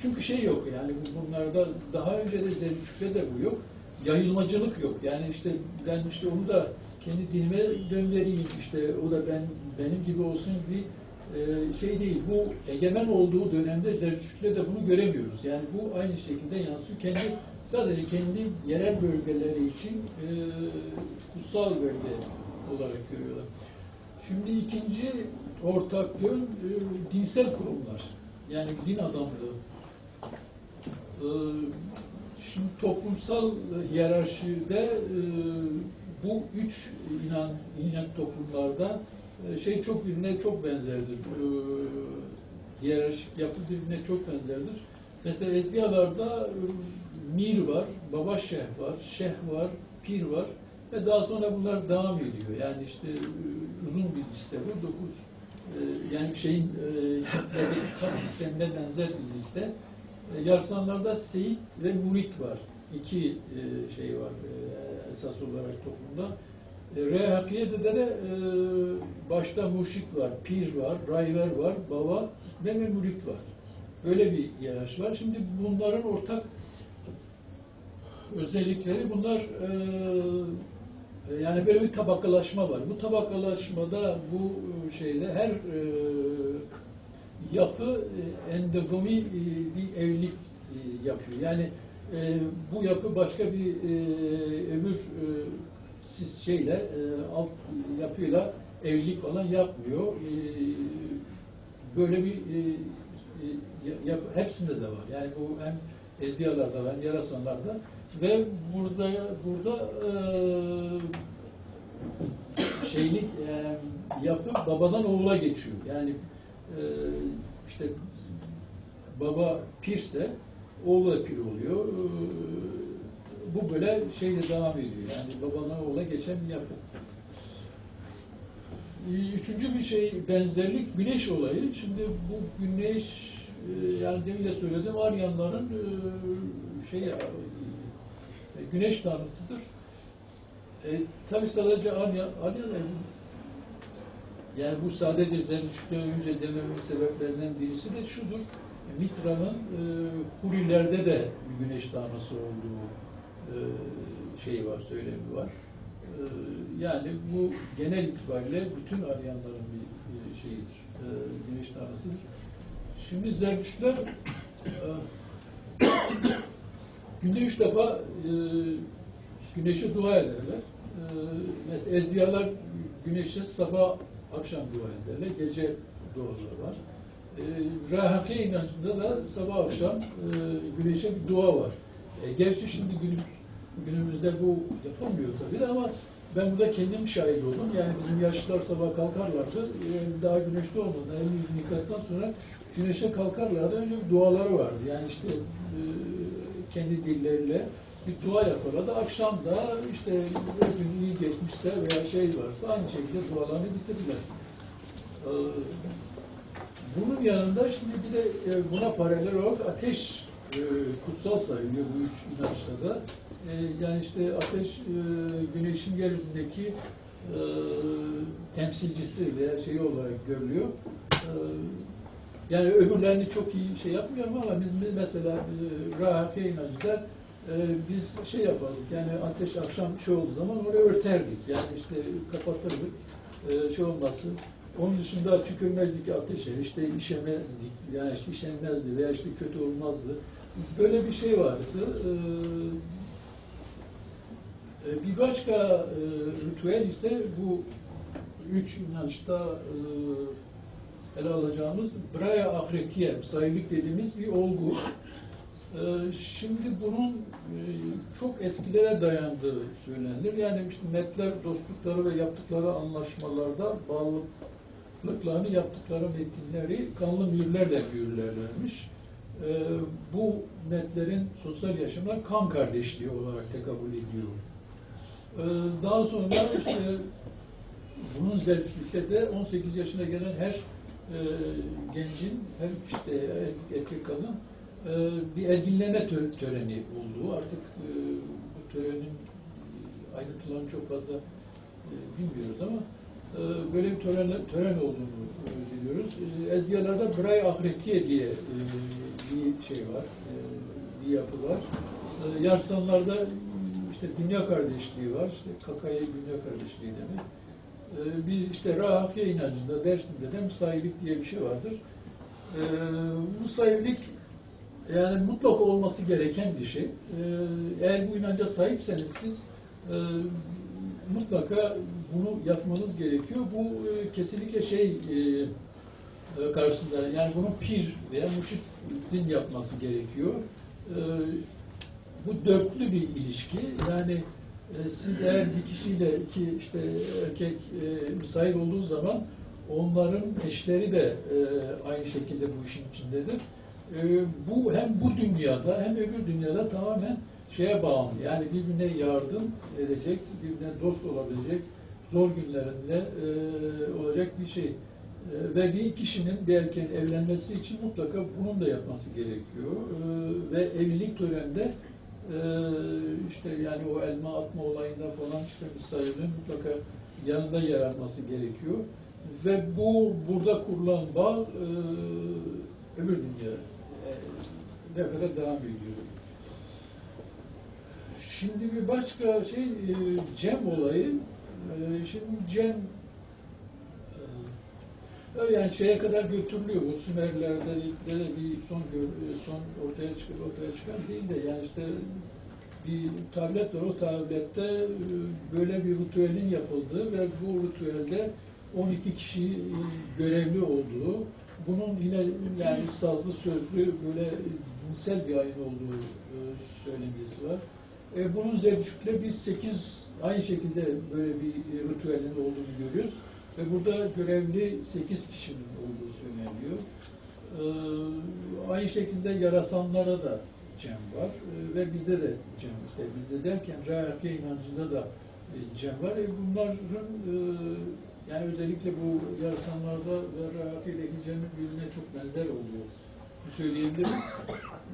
çünkü şey yok yani bunlarda daha önce de Zerdüşt'te de bu yok. yayılmacılık yok. Yani işte ben işte onu da kendi dinime döndüreyim, işte o da benim gibi olsun bir şey değil. Bu egemen olduğu dönemde Zerdüştlük'te de bunu göremiyoruz. Yani bu aynı şekilde yansıyor. Sadece kendi yerel bölgeleri için kutsal bölge olarak görüyorlar. Şimdi ikinci ortak yön dinsel kurumlar. Yani din adamlığı. Şimdi toplumsal hiyerarşide bu üç inanç toplumlarda çok birbirine çok benzerdir. Hiyerarşik yapı birbirine çok benzerdir. Mesela Ezdiyalarda mir var, baba şeyh var, şeyh var, pir var ve daha sonra bunlar devam ediyor. Yani işte uzun bir liste bu. 9 yani kas sistemine benzer bir liste. Yarsanlarda seyit ve murit var. İki şey var esas olarak toplumda. Reyhakiye'de de başta murşit var, pir var, rayver var, baba ve murit var. Böyle bir hiyerarşi var. Şimdi bunların ortak özellikleri bunlar yani böyle bir tabakalaşma var. Bu tabakalaşmada bu şeyde her yapı endogami bir evlilik yapıyor. Yani bu yapı başka bir öbür alt yapıyla evlilik falan yapmıyor. Böyle bir hepsinde de var. Yani bu hem Ezdiyalarda hem Yarasanlarda ve burada yapı babadan oğula geçiyor. Yani işte baba pirse oğlu da pir oluyor. Bu böyle devam ediyor. Yani babadan oğula geçen bir yapı. Üçüncü bir benzerlik güneş olayı. Şimdi bu güneş yani demin de söyledim Aryanların güneş tanrısıdır. Tabi sadece Aryan yani bu sadece Zerdüştlük'ten önce dememin sebeplerinden birisi de şudur. Mitra'nın Hurilerde de bir güneş tanrısı olduğu var, söylemi var. Yani bu genel itibariyle bütün Aryanların bir şeyidir, güneş tanrısıdır. Şimdi Zerdüştler günde 3 defa güneşe dua ederler. Mesela Ezdiyalar güneşe sabah akşam dua ederler, gece duaları var. Rahake inancında da sabah akşam güneşe bir dua var. Gerçi şimdi günümüzde bu yapılmıyor tabii de ama ben burada kendim şahit oldum. Yani bizim yaşlılar sabah kalkarlardı. Daha güneşli olmadan, elini yüzünü yıkadıktan sonra güneşe kalkarlardı. Önce bir duaları vardı. Yani işte kendi dilleriyle bir dua yaparlardı. Akşam da işte gün iyi geçmişse veya varsa aynı şekilde dualarını bitirdiler. Bunun yanında şimdi bir de buna paralel olarak ateş kutsal sayılıyor bu üç inançta da. Yani işte ateş güneşin yeryüzündeki temsilcisi veya olarak görülüyor. Yani öbürlerini çok iyi yapmıyorum ama biz mesela Rahake inancında biz yapardık. Yani ateş akşam olduğu zaman orayı örterdik. Yani işte kapatırdık. Olması. Onun dışında tükürmezdik ateşe, işte işemezdik, yani işte işenmezdi veya işte kötü olmazdı. Böyle bir vardı. Bir başka ritüel ise bu üç inançta ele alacağımız Braya Ahretiye, sahilik dediğimiz bir olgu. Şimdi bunun çok eskilere dayandığı söylenir. Yani işte netler, dostlukları ve yaptıkları anlaşmalarda bağlılıklarını yaptıkları metinleri kanlı mühürlerle mühürlerlermiş. Bu netlerin sosyal yaşamına kan kardeşliği olarak tekabül ediyor. Daha sonra işte bunun Zerdüştlük'te de 18 yaşına gelen her gencin, her işte erkek kadın bir erginleme töreni olduğu, artık bu törenin ayrıntılarını çok fazla bilmiyoruz ama böyle bir tören olduğunu biliyoruz. Ezdiyalarda Bray Ahretiye diye bir var, bir yapı var. Yarsanlarda işte dünya kardeşliği var, işte Kaka'ya dünya kardeşliği demek. Bir işte Rahafiye inancında, Dersim'de de müsaitlik diye bir şey vardır. Müsaitlik yani mutlaka olması gereken bir şey. Eğer bu inanca sahipseniz siz mutlaka bunu yapmanız gerekiyor. Bu kesinlikle karşısında yani bunun pir veya mürşidin yapması gerekiyor. Bu dörtlü bir ilişki. Yani siz eğer bir kişiyle iki işte erkek müsait olduğu zaman onların eşleri de aynı şekilde bu işin içindedir. Bu hem bu dünyada hem öbür dünyada tamamen şeye bağımlı. Yani birbirine yardım edecek, birbirine dost olabilecek, zor günlerinde olacak bir şey. Ve bir kişinin bir erkeğin evlenmesi için mutlaka bunun da yapması gerekiyor. Ve evlilik töreninde işte yani o elma atma olayında falan işte müsaadelerin mutlaka yanında yer alması gerekiyor. Ve burada kurulan bağ öbür dünya ne kadar devam ediyor. Şimdi bir başka şey Cem olayı. Şimdi Cem yani şeye kadar götürülüyor. Bu Sümerler'de bir son ortaya çıkan değil de yani işte bir tablet var. O tablette böyle bir ritüelin yapıldığı ve bu ritüelde 12 kişi görevli olduğu, bunun yine yani sazlı sözlü böyle dinsel bir ayin olduğu söylemesi var. Bunun Zerdüşt'le biz 8 aynı şekilde böyle bir ritüelin olduğunu görüyoruz. Ve burada görevli 8 kişinin olduğu söyleniyor. Aynı şekilde yarasanlara da Cem var ve bizde de Cem. İşte bizde derken Rahafiye inancında da Cem var. Bunların yani özellikle bu yarasanlarda ve Rahafiye'deki Cem'in birbirine çok benzer olduğu söyleyebilirim.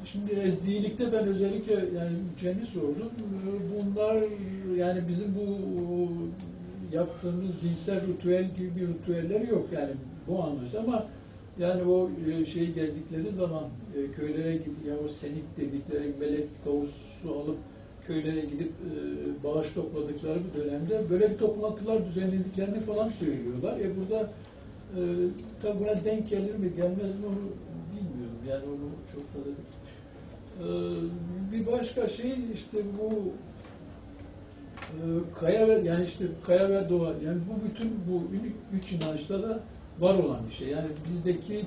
Şimdi ezdiğilikte ben özellikle yani Cem'i sordum. Bunlar yani bizim bu yaptığımız dinsel ritüel gibi bir ritüelleri yok yani bu anlamda ama yani o şeyi gezdikleri zaman köylere gidip ya o senik dedikleri melek kavusu alıp köylere gidip bağış topladıkları bir dönemde böyle bir toplantılar düzenlediklerini falan söylüyorlar. Burada tabi buna denk gelir mi gelmez mi onu bilmiyorum yani onu çok da bir başka şey işte bu kaya ve yani işte kaya ve doğa yani bu bütün bu üç inançta da var olan bir şey. Yani bizdeki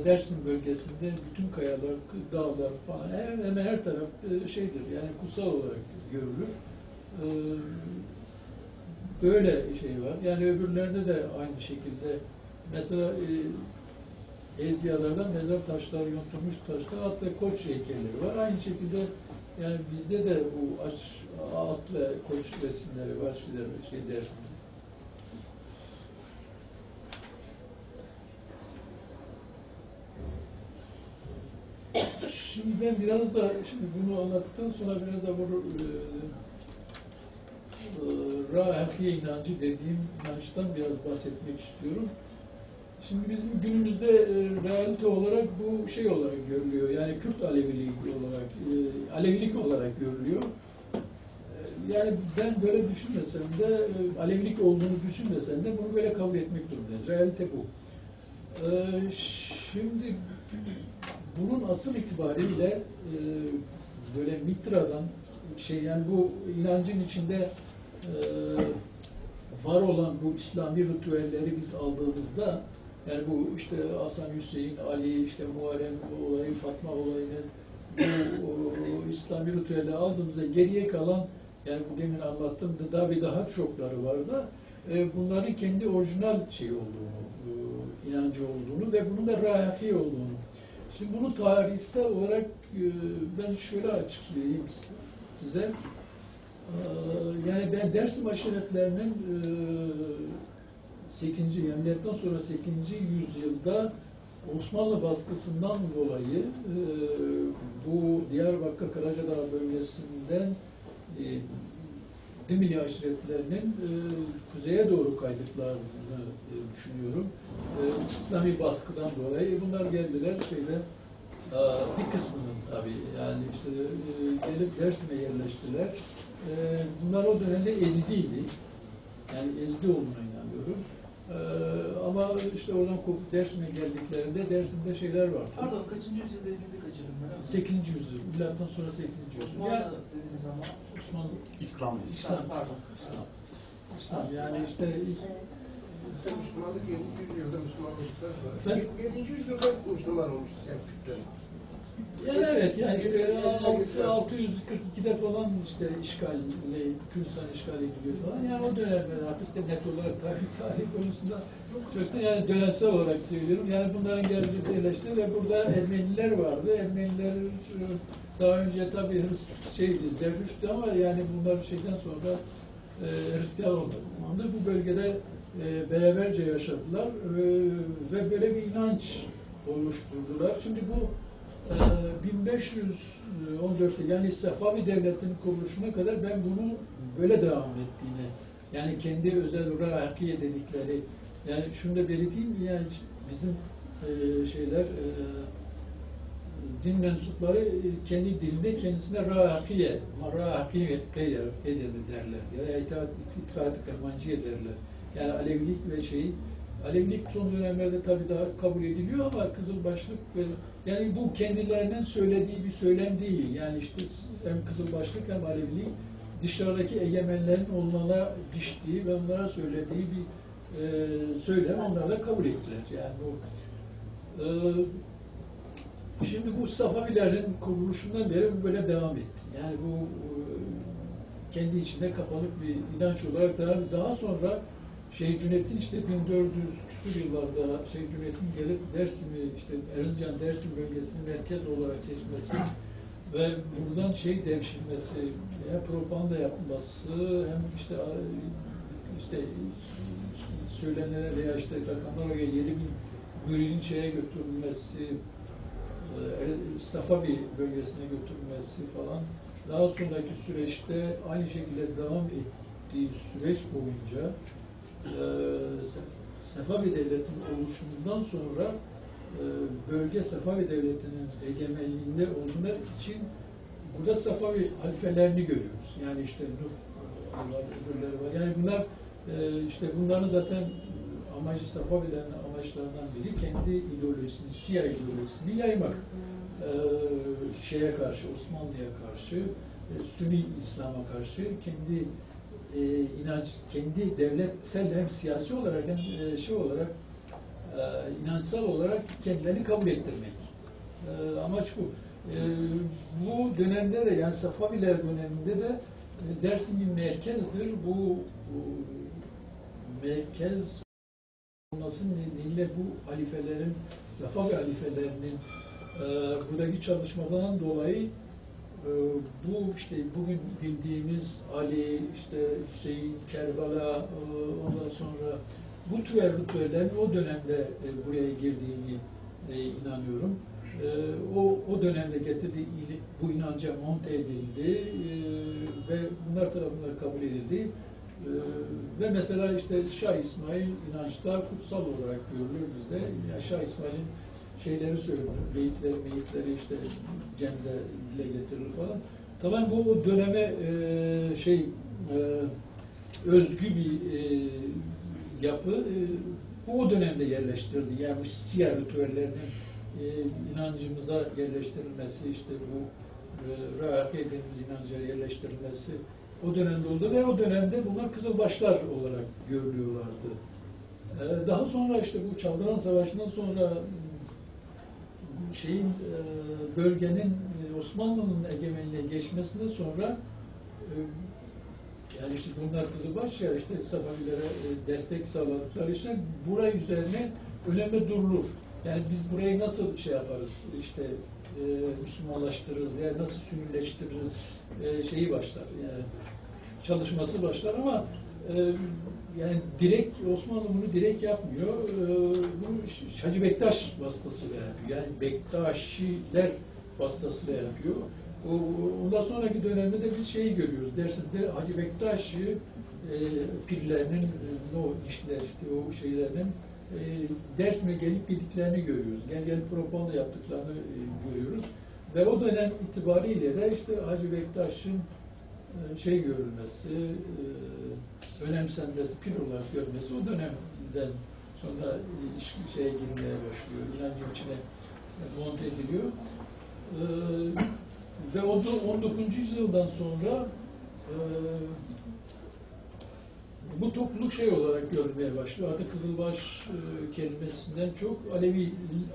Dersim bölgesinde bütün kayalar, dağlar falan hemen her taraf şeydir yani kutsal olarak görülür. Böyle şey var. Yani öbürlerde de aynı şekilde mesela Ezdiyalar'da mezar taşları, yontulmuş taşlar, hatta koç heykelleri var. Aynı şekilde yani bizde de bu at ve koç resimleri var, şey dersin. Şimdi ben biraz da bunu anlattıktan sonra biraz da bu Rahafiye inancı dediğim inançtan biraz bahsetmek istiyorum. Şimdi bizim günümüzde realite olarak bu şey olarak görülüyor. Yani Kürt Aleviliği olarak, Alevilik olarak görülüyor. Yani ben böyle düşünmesem de, Alevilik olduğunu düşünmesem de bunu böyle kabul etmek durumundayız. Realite bu. Şimdi bunun asıl itibariyle böyle Mitra'dan yani bu inancın içinde var olan bu İslami ritüelleri biz aldığımızda yani bu işte Hasan Hüseyin, Ali, işte Muharrem olayı, Fatma olayını bu İslami ritüelleri aldığımızda geriye kalan yani bu demin anlattığım daha çokları var da bunların kendi orijinal şey olduğunu, inancı olduğunu ve bunun da Rahafiye olduğunu. Şimdi bunu tarihsel olarak ben şöyle açıklayayım size. Yani ben Dersim aşiretlerinin 8. yani milattan sonra 8. yüzyılda Osmanlı baskısından dolayı bu Diyarbakır Karacadağ bölgesinden Dimili aşiretlerinin kuzeye doğru kaydıklarını düşünüyorum. İslami baskıdan dolayı bunlar geldiler Bir kısmının tabii yani işte gelip Dersim'e yerleştiler. Bunlar o dönemde Ezdi'ydi. Yani Ezdi olduğuna inanıyorum. Ama işte oradan kopup Dersim'e geldiklerinde Dersim'de şeyler var. Pardon, kaçıncı yüzyıl dediğinizi kaçırdım ben. 8. yüzyıl. Milattan sonra 8. yüzyıl. Osmanlı dediğiniz zaman. Osmanlı. İslam. Pardon. İslam. Yani işte Müslümanlık 7. yüzyılda Müslümanlıklar var. Efendim? 7. yüzyılda Müslüman olmuş Selçuklular. yani evet yani işte 642'de falan işte Kürdistan işgal ediliyor falan. Yani o dönemler artık da net olarak tarih konusunda çok yani dönemsel olarak söylüyorum. Yani bunların geldiği birleşti ve burada Ermeniler vardı. Ermeniler daha önce tabii Zerrüştü ama yani bunlar şeyden sonra Hristiyan oldu. Bu bölgede beraberce yaşadılar ve böyle bir inanç oluşturdular. Şimdi bu 1514'te yani Safavi Devleti'nin kuruluşuna kadar ben bunu böyle devam ettiğini, yani kendi özel rahakiye dedikleri, yani şunu da belirteyim, yani bizim din mensupları kendi dilinde kendisine rahakiye derler ya itaat-ı Kemanciye derler. Yani Alevilik ve Alevilik son dönemlerde tabii daha kabul ediliyor ama Kızılbaşlık ve yani bu kendilerinden söylediği bir söylem değil. Yani işte hem Kızılbaşlık hem Alevilik dışarıdaki egemenlerin onlara diştiği ve onlara söylediği bir söylem, onlar da kabul ettiler. Yani şimdi bu Safavilerin kuruluşundan beri böyle devam etti. Yani bu kendi içinde kapalık bir inanç olarak daha sonra Şeyh Cüneyt'in işte 1400 küsur yıllarda Şeyh Cüneyt'in gelip Dersim'i işte Erzincan Dersim bölgesini merkez olarak seçmesi ve buradan devşirmesi, hem propaganda yapması hem işte söylenene veya işte rakamlara göre 7000 müridin götürülmesi, Safavi bölgesine götürülmesi falan. Daha sonraki süreçte aynı şekilde devam ettiği süreç boyunca Safavi Devleti'nin oluşumundan sonra bölge Safavi Devleti'nin egemenliğinde olduğu için burada Safavi halifelerini görüyoruz. Yani işte öbürleri var. Yani bunlar işte bunların zaten amacı Safavilerin amaçlarından biri kendi ideolojisini, Siyah ideolojisini yaymak. Şeye karşı, Osmanlı'ya karşı, Sünni İslam'a karşı kendi kendi devletsel hem siyasi olarak hem olarak inançsal olarak kendilerini kabul ettirmek. Amaç bu. Bu dönemde de yani Safaviler döneminde de Dersim bir merkezdir. Bu merkez olmasının nedeniyle bu halifelerin, Safavi halifelerinin buradaki çalışmadan dolayı bu işte bugün bildiğimiz Ali, işte Hüseyin, Kerbala, ondan sonra bu tür ritüellerin o dönemde buraya girdiğini inanıyorum. O dönemde getirdiği bu inanca monte edildi ve bunlar tarafından kabul edildi. Ve mesela işte Şah İsmail inançta kutsal olarak görülür bizde. Yani Şah İsmail'in şeyleri söylüyor, beyitleri işte Cem'de dile getirilir falan. Tabii bu o döneme özgü bir yapı. Bu o dönemde yerleştirildi. Yani bu Siyah ritüellerinin inancımıza yerleştirilmesi, işte bu Rahaki dediğimiz inanca yerleştirilmesi o dönemde oldu ve o dönemde bunlar Kızılbaşlar olarak görülüyorlardı. Daha sonra işte bu Çaldıran Savaşı'ndan sonra bölgenin Osmanlı'nın egemenliğe geçmesinden sonra yani işte bunlar Kızılbaş ya işte Safavilere destek sağladıkları için burayı üzerine önemli durulur. Yani biz burayı nasıl yaparız, işte Müslümanlaştırırız veya nasıl Sünnileştiririz başlar, yani çalışması başlar ama yani direkt Osmanlı bunu direkt yapmıyor. Bunu Hacı Bektaş vasıtasıyla yapıyor. Yani Bektaşiler vasıtasıyla yapıyor. Ondan sonraki dönemde de biz görüyoruz. Dersim'de Hacı Bektaşi pirlerinin o işler işte o şeylerinin Dersim'e gelip gittiklerini görüyoruz. Gelip propaganda yaptıklarını görüyoruz. Ve o dönem itibariyle de işte Hacı Bektaş'ın görülmesi, önemsenmesi, pir olarak görmesi o dönemden sonra şeye girmeye başlıyor, inancın içine monte ediliyor. Ve 19. yüzyıldan sonra bu topluluk olarak görülmeye başlıyor. Adı Kızılbaş kelimesinden çok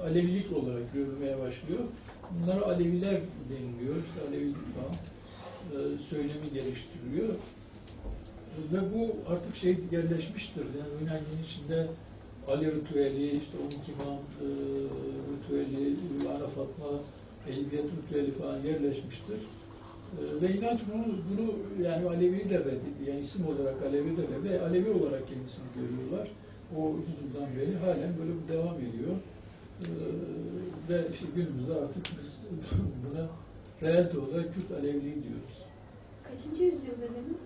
Alevilik olarak görülmeye başlıyor. Bunlara Aleviler deniliyor, işte Alevilik falan söylemi geliştiriliyor. Ve bu artık yerleşmiştir. Yani inancın içinde Ali ritüeli, işte 12 imam ritüeli, Ana Fatma, Elbiyet ritüeli falan yerleşmiştir. Ve inanç bunu yani Alevi de reddediyor. Yani isim olarak Alevi de reddediyor. Ve Alevi olarak kendisini görüyorlar. O yüzyıldan beri halen böyle devam ediyor. Ve işte günümüzde artık biz buna realite olarak Kürt Aleviliği diyoruz. Kaçıncı yüzyıl dediniz?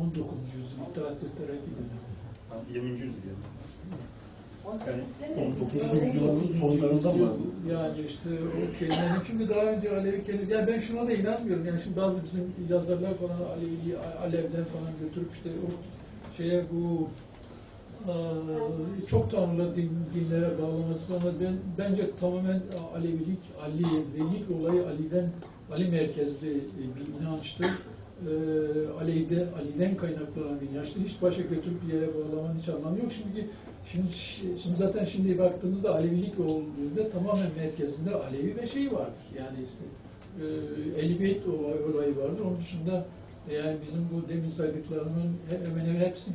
19. yüzyıl, İttihat ve Terakki dönemi. 20. yüzyıl. Yani 19. yüzyılın sonlarında mı? Yani işte o kelimenin, çünkü daha önce Alevi kelimesi, yani ben şuna da inanmıyorum. Yani şimdi bazı bizim yazarlar falan Alev'den falan götürüp işte o bu çok tanrılı dinlere bağlaması falan, bence tamamen Alevilik olayı Ali merkezli bir inançtır. Ali'den kaynaklanan bir inançtır. Hiç başa götürüp bir yere bağlamanın hiç anlamı yok. Şimdi zaten baktığımızda Alevilik olduğunda tamamen merkezinde Alevi ve vardır. Yani işte Ehl-i Beyt olayı vardır. Onun dışında yani bizim bu demin saydıklarımın hemen hemen hepsi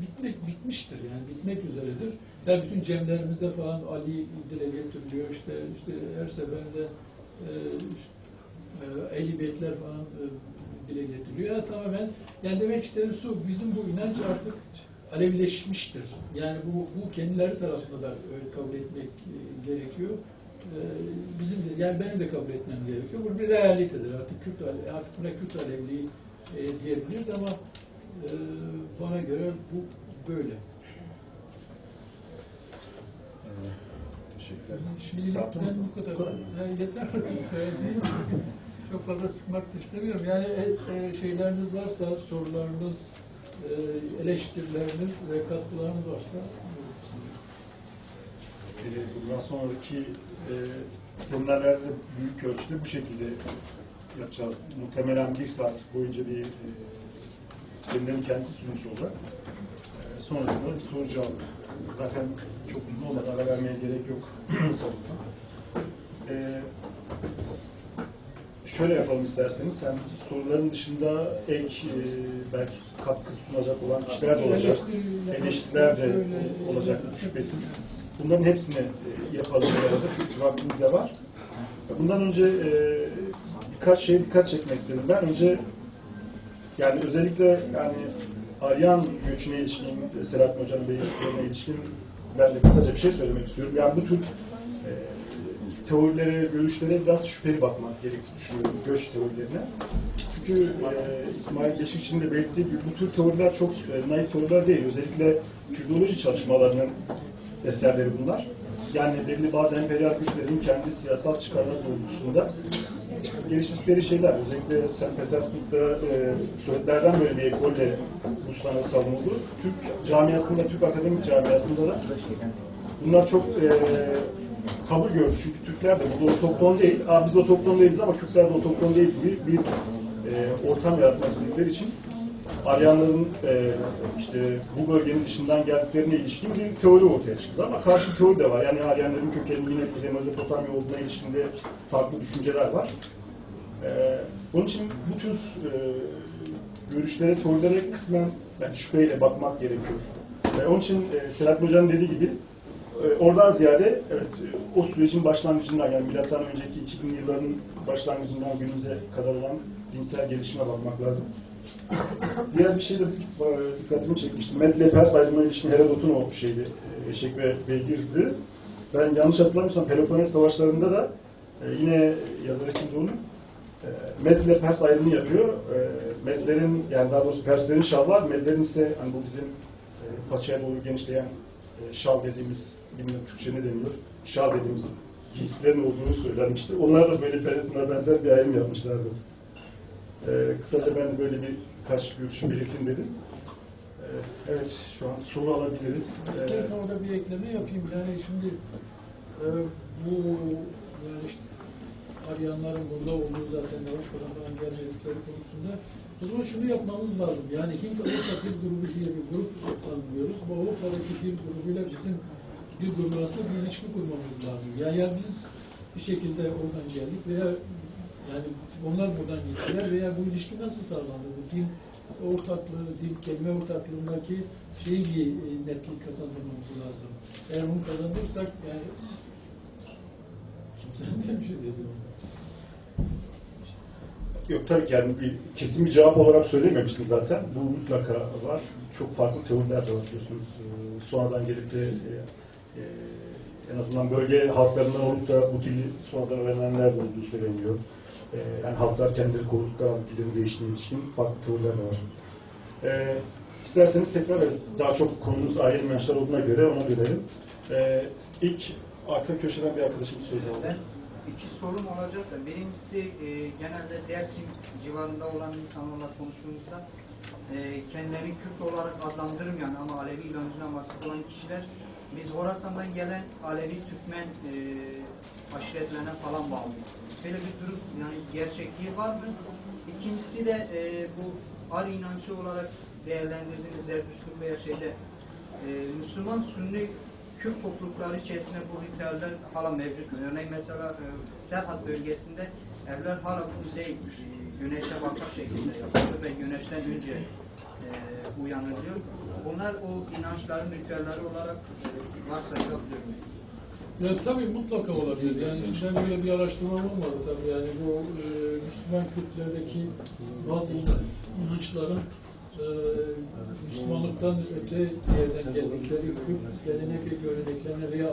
bitmiştir. Yani bitmek üzeredir. Yani bütün cemlerimizde falan Ali dile getiriliyor. İşte her seferinde Ehl-i Beytler falan dile getiriliyor. Yani tamamen, yani demek istediğim şu, bizim bu inanç artık Alevileşmiştir. Yani bu kendileri tarafında da kabul etmek gerekiyor. Yani benim de kabul etmem gerekiyor. Bu bir realitedir. Artık buna Kürt Aleviliği diyebiliriz ama bana göre bu böyle. Teşekkürler. Şimdi ben bu kadar. Yeter artık. Çok fazla sıkmak da istemiyorum. Yani şeyleriniz varsa, sorularınız, eleştirileriniz ve katkılarınız varsa. Bundan sonraki seminerlerde büyük ölçüde bu şekilde yapacağız. Muhtemelen 1 saat boyunca bir seminerin kendisi sunmuş olacak. Sonrasında bir soru cevap. Zaten çok uzun olmadan ara vermeye gerek yok sanırsam. Şöyle yapalım isterseniz. Sen soruların dışında ek belki katkı sunacak olan kişiler de olacak. Eleştiriler de olacak şüphesiz. Bunların hepsini yapalım bir arada. Çünkü vaktimiz de var. Bundan önce birkaç şeye dikkat çekmek istedim. Ben önce yani özellikle yani Aryan göçüne ilişkin, Selahattin Hoca'nın beyliklerine ilişkin ben de kısaca bir şey söylemek istiyorum. Yani bu tür teorilere, görüşlere biraz şüpheli bakmak gerektiğini düşünüyorum, göç teorilerine. Çünkü İsmail Keşikçi'nin de belirttiği gibi bu tür teoriler çok naif teoriler değil. Özellikle Kürdoloji çalışmalarının eserleri bunlar. Yani belli bazı emperyal güçlerin kendi siyasal çıkarlar doğrultusunda geliştirdikleri şeyler. Özellikle St. Petersburg'da Sovyetlerden böyle bir ekolle bu sanat savunuldu. Türk camiasında, Türk akademik camiasında da bunlar çok kabul gördü. Çünkü Türkler de burada otokton değil. Biz otokton değiliz ama Kürtler de otokton değil gibi bir ortam yaratmak istedikleri için Aryanların işte bu bölgenin dışından geldiklerine ilişkin bir teori ortaya çıktı. Ama karşı teori de var. Yani Aryanların kökeninin yine Kuzey Mezopotamya olduğuna ilişkin de farklı düşünceler var. Onun için bu tür görüşlere, teorilere kısmen yani şüpheyle bakmak gerekiyor. Onun için Selahattin Hoca'nın dediği gibi oradan ziyade evet, o sürecin başlangıcından yani milattan önceki 2000 yılların başlangıcından günümüze kadar olan dinsel gelişime bakmak lazım. Diğer bir şey de dikkatimi çekmişti. Med ile Pers ayrımına ilişkin Herodot'un o eşek ve beygirdi. Ben yanlış hatırlamıyorsam Peloponnes savaşlarında da yine yazar kimdi onun? Med ile Pers ayrımını yapıyor. Medlerin yani daha doğrusu Perslerin şalvar, Medlerin ise hani bu bizim paçaya doğru genişleyen şal dediğimiz, bilmiyorum Türkçe ne deniyor, şal dediğimiz giysilerin olduğunu söylenmişti. Onlar da böyle buna benzer bir ayrım yapmışlardı. Kısaca ben de böyle birkaç görüşü belirteyim dedim. Evet, şu an soru alabiliriz. İstersen orada bir ekleme yapayım. Yani şimdi bu yani işte arayanların burada olduğu zaten Yavaşbakan'dan gelmedikleri konusunda o zaman şunu yapmamız lazım. Yani Hint Avrupa Dil Grubu diye bir grup tanımlıyoruz. Bu Avrupa'daki dil grubuyla bizim dil grubu arasında bir ilişki kurmamız lazım. Yani ya biz bir şekilde oradan geldik veya yani onlar buradan gittiler veya bu ilişki nasıl sağlandı? Bu dil ortaklığı, dil kelime ortaklığındaki şeyi bir netlik kazandırmamız lazım. Eğer bunu kazanırsak yani kimsenin bir şey dedi. Yok tabii ki yani bir kesin bir cevap olarak söylememiştim zaten. Bu mutlaka var. Çok farklı teoriler de var biliyorsunuz. Sonradan gelip de en azından bölge halklarından olup da bu dili sonradan öğrenenler de olduğu söyleniyor. Yani halklar kendileri korudukları dillerin değiştiğine ilişkin farklı teoriler de var. İsterseniz tekrar daha çok konumuz aile inançlar olduğuna göre ona dönelim. İlk arka köşeden bir arkadaşımız söyledi. Ben iki sorum olacak da birincisi genelde Dersim civarında olan insanlarla konuştuğumuzda kendilerini Kürt olarak adlandırmayan ama Alevi inancına mahsup olan kişiler biz Horasan'dan gelen Alevi Türkmen aşiretlerine falan bağlıyız. Böyle bir durum yani gerçekliği var mı? İkincisi de bu Ari inancı olarak değerlendirdiğiniz Zerdüştlük veya Müslüman Sünni Kürt toplulukları içerisinde bu ritüeller hala mevcut. Örneğin mesela Serhat bölgesinde evler hala kuzey güneşe bakar şeklinde yapılıyor ve güneşten önce uyanılıyor. Bunlar o inançların ritüelleri olarak varsa yapılıyor mu? Ya tabii mutlaka olabilir. Yani işte ben böyle bir araştırma olmadı tabii. Yani bu Müslüman Kürtlerdeki bazı inançların Müslümanlıktan öte yerden geldikleri Kürt gelenek ve göreneklerine veya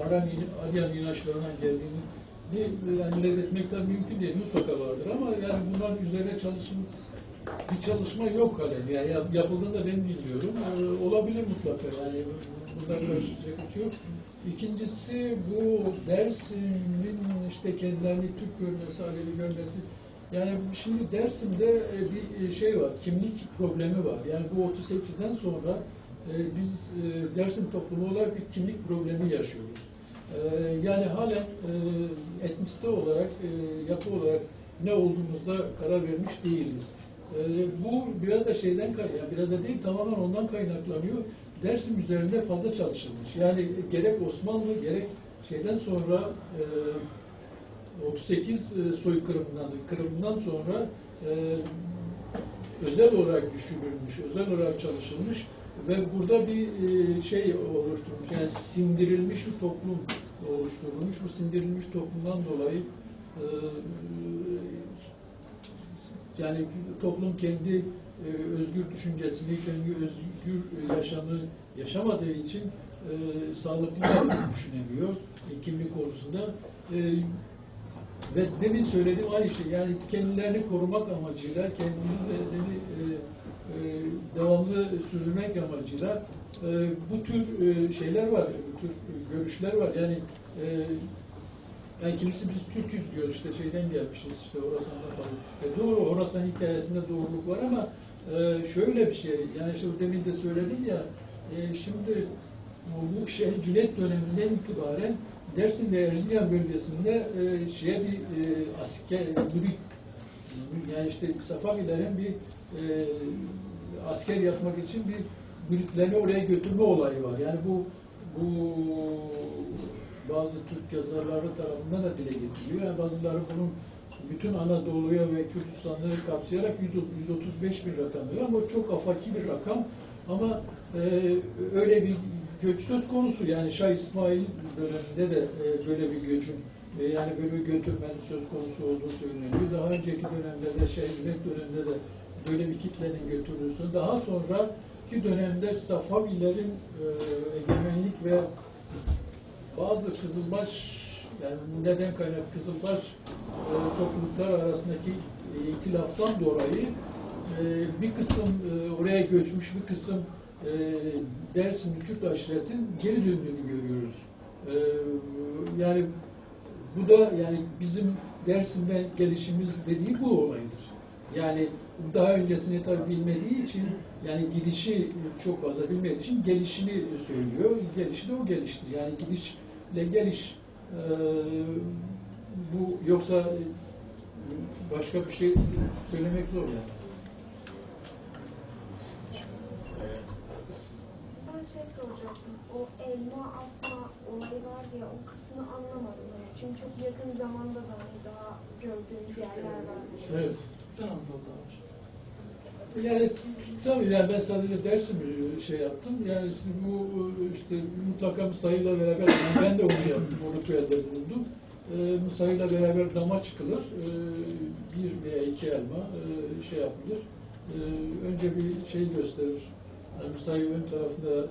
Aryan inançlarına geldiğini yani reddetmekten mümkün değil. Mutlaka vardır ama yani bunların üzerine bir çalışma yok halen. Yani yapıldığını da ben bilmiyorum. Olabilir mutlaka. Yani bundan karşılayacak bir şey yok. İkincisi bu Dersim'in işte kendilerini Türk görmesi, Alevi görmesi. Yani şimdi Dersim'de bir şey var, kimlik problemi var. Yani bu 38'den sonra biz Dersim toplumu olarak bir kimlik problemi yaşıyoruz. Yani halen etnisite olarak, yapı olarak ne olduğumuzda karar vermiş değiliz. Bu biraz da biraz da değil tamamen ondan kaynaklanıyor. Dersim üzerinde fazla çalışılmış. Yani gerek Osmanlı gerek şeyden sonra 38 Kırım'dan sonra özel olarak düşünülmüş, özel olarak çalışılmış ve burada bir şey oluşturulmuş. Yani sindirilmiş bir toplum oluşturulmuş. Bu sindirilmiş toplumdan dolayı yani toplum kendi özgür düşüncesini, kendi özgür yaşamı yaşamadığı için sağlıklı düşünemiyor kimlik konusunda. Ve demin söylediğim aynı şey, yani kendilerini korumak amacıyla, kendilerini devamlı sürdürmek amacıyla bu tür şeyler var, bu tür görüşler var. Yani kimisi biz Türk'üz diyor, işte şeyden gelmişiz, işte Horasan'dan falan. Doğru, Horasan hikayesinde doğruluk var ama şöyle bir şey, yani işte demin de söyledim ya, şimdi bu Cület döneminden itibaren Dersim ve Erzincan bölgesinde bir asker, yani işte Safavilerin bir asker yapmak için bir müritlerini oraya götürme olayı var. Yani bu bazı Türk yazarları tarafından da dile getiriliyor. Yani bazıları bunun bütün Anadolu'ya ve Kürdistan'ı kapsayarak 135 bin rakam diyor ama çok afaki bir rakam. Ama öyle bir göç söz konusu. Yani Şah İsmail döneminde de böyle bir göçün yani böyle bir götürmen söz konusu olduğu söyleniyor. Daha önceki dönemde de Cumhuriyet döneminde de böyle bir kitlenin götürüldüğünü, daha sonraki dönemde Safavilerin egemenlik ve bazı Kızılbaş, yani neden kaynak Kızılbaş topluluklar arasındaki ihtilaftan dolayı bir kısım oraya göçmüş, bir kısım Dersimli Kürt aşiretin geri döndüğünü görüyoruz. Yani bu da yani bizim Dersim'den gelişimiz dediği bu olaydır. Yani daha öncesini tabii bilmediği için yani gidişi çok fazla bilmediği için gelişini söylüyor. Gelişi de o gelişti. Yani gidişle geliş bu yoksa başka bir şey söylemek zor yani. Ben şey soracaktım. O elma atma olayı var ya, o kısmı anlamadım. Yani. Çünkü çok yakın zamanda da hani daha gördüğümüz yerler var. Evet. Tamam, doğru. Yani tabii yani ben sadece dersimi şey yaptım. Yani işte bu işte mutlaka Musa'yla beraber yani ben de onu yaptım. Onu elde bulundum. Musa'yla beraber dama çıkılır. Bir veya iki elma şey yapılır. Önce bir şey gösterir. Yani Musa'yı ön tarafında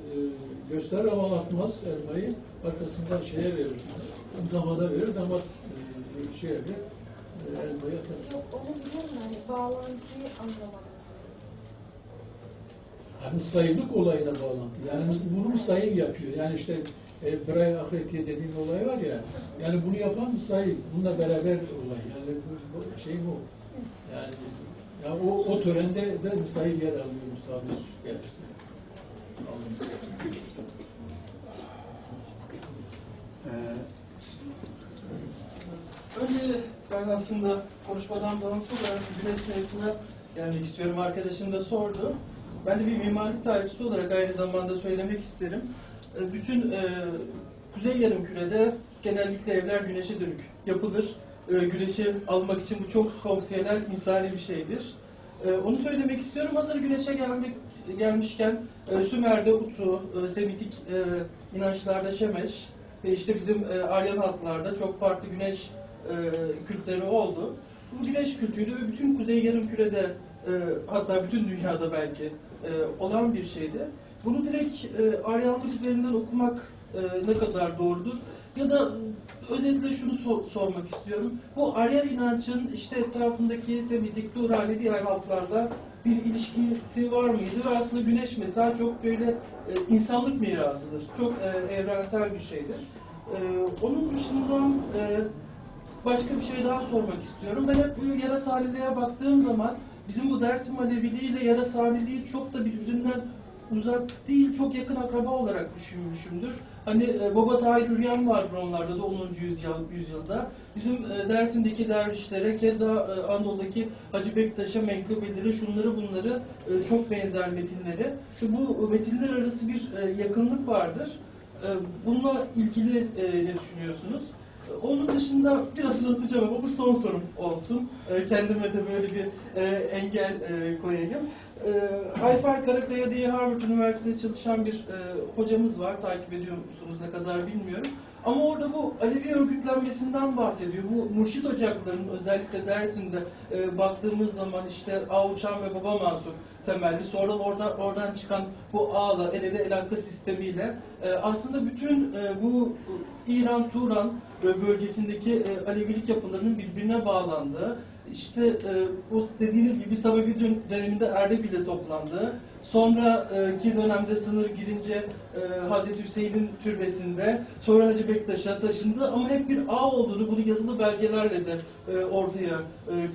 gösterir ama atmaz elmayı. Arkasından şeye verir. Damada verir. Damat şeye verir. Elmayı atar. Yok, onu biliyorum yani. Bağlantıyı anlamadım. Yani sayılık olayına bağlantı. Yani bunu Musa'yı yapıyor. Yani işte Bray Ahretiye dediğim olay var ya. Yani bunu yapan Musa'yı. Bununla beraber olay. Yani bu şey bu. Yani o törende de Musa'yı yer alıyor. Musa bir gerçekten. Önce ben aslında konuşmadan bağımsız olarak güneş mevzuna gelmek istiyorum. Arkadaşım da sordu. Ben de bir mimarlık tarihçisi olarak aynı zamanda söylemek isterim. Bütün Kuzey Yarımküre'de genellikle evler güneşe dönük yapılır. Güneşi almak için bu çok fonksiyonel, insani bir şeydir. Onu söylemek istiyorum. Hazır güneşe gelmişken Sümer'de Utu, Semitik inançlarda Şemeş ve işte bizim Aryan halklarda çok farklı güneş kültleri oldu. Bu güneş kültüydü ve bütün Kuzey Yarımküre'de hatta bütün dünyada belki olan bir şeydi. Bunu direkt Aryanlık üzerinden okumak ne kadar doğrudur? Ya da özetle şunu sormak istiyorum. Bu Aryan inancın işte etrafındaki Semitik, Durali diğer halklarla bir ilişkisi var mıydı? Ve aslında güneş mesela çok böyle insanlık mirasıdır. Çok evrensel bir şeydir. Onun dışında başka bir şey daha sormak istiyorum. Ben hep bu Yarasaniliğe baktığım zaman bizim bu Dersim Aleviliği ile Yarasaniliği çok da birbirinden uzak değil, çok yakın akraba olarak düşünmüşümdür. Hani Baba Tahir Üryan vardır onlarda da 10. yüzyılda. Bizim Dersim'deki dervişlere, keza Anadolu'daki Hacı Bektaş'a, menkıbeleri, şunları bunları çok benzer metinleri. Bu metinler arası bir yakınlık vardır. Bununla ilgili ne düşünüyorsunuz? Onun dışında biraz uzatacağım ama bu son sorum olsun. Kendime de böyle bir engel koyayım. Ayfer Karakaya diye Harvard Üniversitesi'nde çalışan bir hocamız var. Takip ediyor musunuz ne kadar bilmiyorum. Ama orada bu Alevi örgütlenmesinden bahsediyor. Bu mürşit ocaklarının özellikle Dersim'de baktığımız zaman işte Avuçan ve Baba Mansur temelli. Sonra oradan çıkan bu ağla, el ele el hakka sistemiyle aslında bütün bu İran, Turan bölgesindeki Alevilik yapılarının birbirine bağlandığı, işte o dediğiniz gibi Sababi döneminde Erdebil'de toplandığı, sonraki dönemde sınır girince Hazreti Hüseyin'in türbesinde, sonra Hacı Bektaş'a taşındı ama hep bir ağ olduğunu bunu yazılı belgelerle de ortaya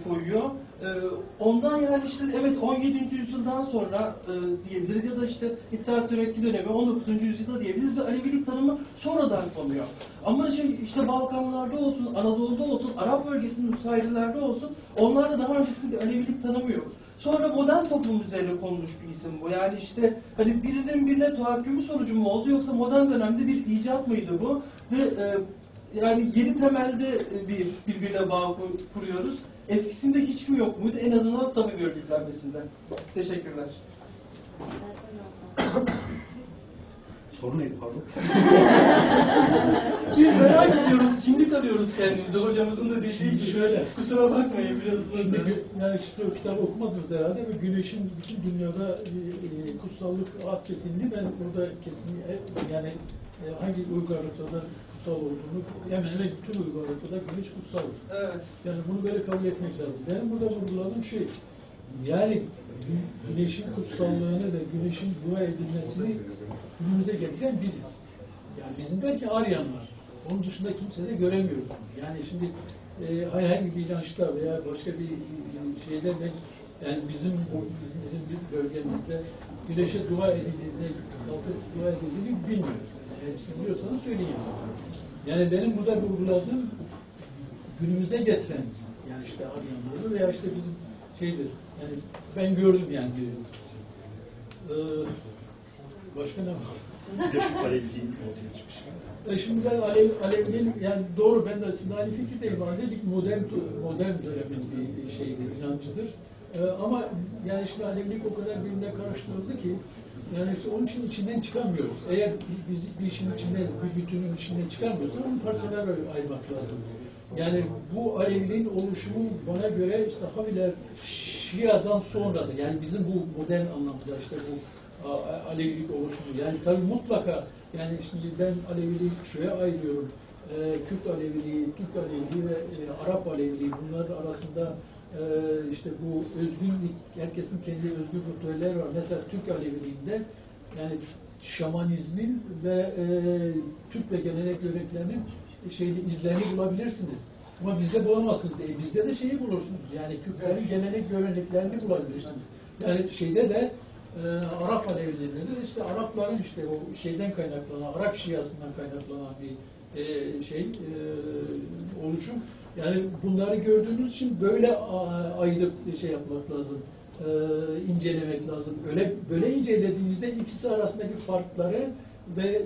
koyuyor. Ondan yani işte evet 17. yüzyıldan sonra diyebiliriz ya da işte İttihat Terakki dönemi 19. yüzyılda diyebiliriz ve Alevilik tanımı sonradan konuyor. Ama işte Balkanlarda olsun, Anadolu'da olsun, Arap bölgesinin Nusayrilerde olsun onlarda daha öncesinde bir Alevilik tanımı yok. Sonra modern toplum üzerine konmuş bir isim bu. Yani işte hani birinin birine tahakkümü sonucu mu oldu yoksa modern dönemde bir icat mıydı bu? Ve yani yeni temelde birbirine bağ kuruyoruz. Eskisinde hiç mi yok muydu? En azından Sababi örgütlenmesinden. Teşekkürler. Soru neydi pardon? Biz merak ediyoruz, kimlik arıyoruz kendimize. Hocamızın da dediği gibi. Şöyle. Kusura bakmayın biraz uzadı. Yani işte o kitabı okumadınız herhalde ve güneşin bütün dünyada kutsallık atfedildiğini ben burada kesinlikle yani hangi uygarlıkta kutsal olduğunu hemen hemen bütün uygarlıkta güneş kutsaldır. Evet. Yani bunu böyle kabul etmek lazım. Benim burada vurguladığım şey Yani güneşin kutsallığını ve güneşin dua edilmesini günümüze getiren biziz. Yani bizim belki Aryanlar. Onun dışında kimse de göremiyoruz. Yani şimdi herhangi bir inançta veya başka bir şeyde de yani bizim bir bölgemizde güneşe dua edildiğinde, kalkıp dua edildiğini bilmiyoruz. Yani siz biliyorsanız söyleyin. Yani benim burada vurguladığım günümüze getiren, yani işte Aryanları veya işte bizim şeydir. Yani ben gördüm yani. Başka ne var? Bir de şu Aleviliğin ortaya çıkışı. Şimdi ben Alevliğin, yani doğru ben de sizinle aynı fikirdeyim. Alevilik modern dönemin bir şeydir, inancıdır. Ama yani işte Alevilik o kadar birbirine karıştırıldı ki yani işte onun için içinden çıkamıyoruz. Eğer biz bir işin içinde, bir bütünün içinden çıkamıyorsak onu parçalara ayırmak lazım. Yani bu Aleviliğin oluşumu bana göre işte Haviler Şia'dan sonradır. Yani bizim bu modern anlamda işte bu Alevilik oluşumu. Yani tabii mutlaka yani şimdi ben Aleviliği şuraya ayırıyorum. Kürt Aleviliği, Türk Aleviliği ve Arap Aleviliği bunlar arasında işte bu özgünlük, herkesin kendi özgün ritüelleri var. Mesela Türk Aleviliğinde yani şamanizmin ve Türk ve gelenek göreneklerinin izlerini bulabilirsiniz. Ama bizde bulamazsınız. Bizde de şeyi bulursunuz. Yani Kürtlerin gelenek göreneklerini bulabilirsiniz. Yani şeyde de Arap Alevilerinde de işte Arapların işte o şeyden kaynaklanan, Arap Şiasından kaynaklanan bir oluşum. Yani bunları gördüğünüz için böyle ayırıp şey yapmak lazım, incelemek lazım. Böyle incelediğinizde ikisi arasındaki farkları ve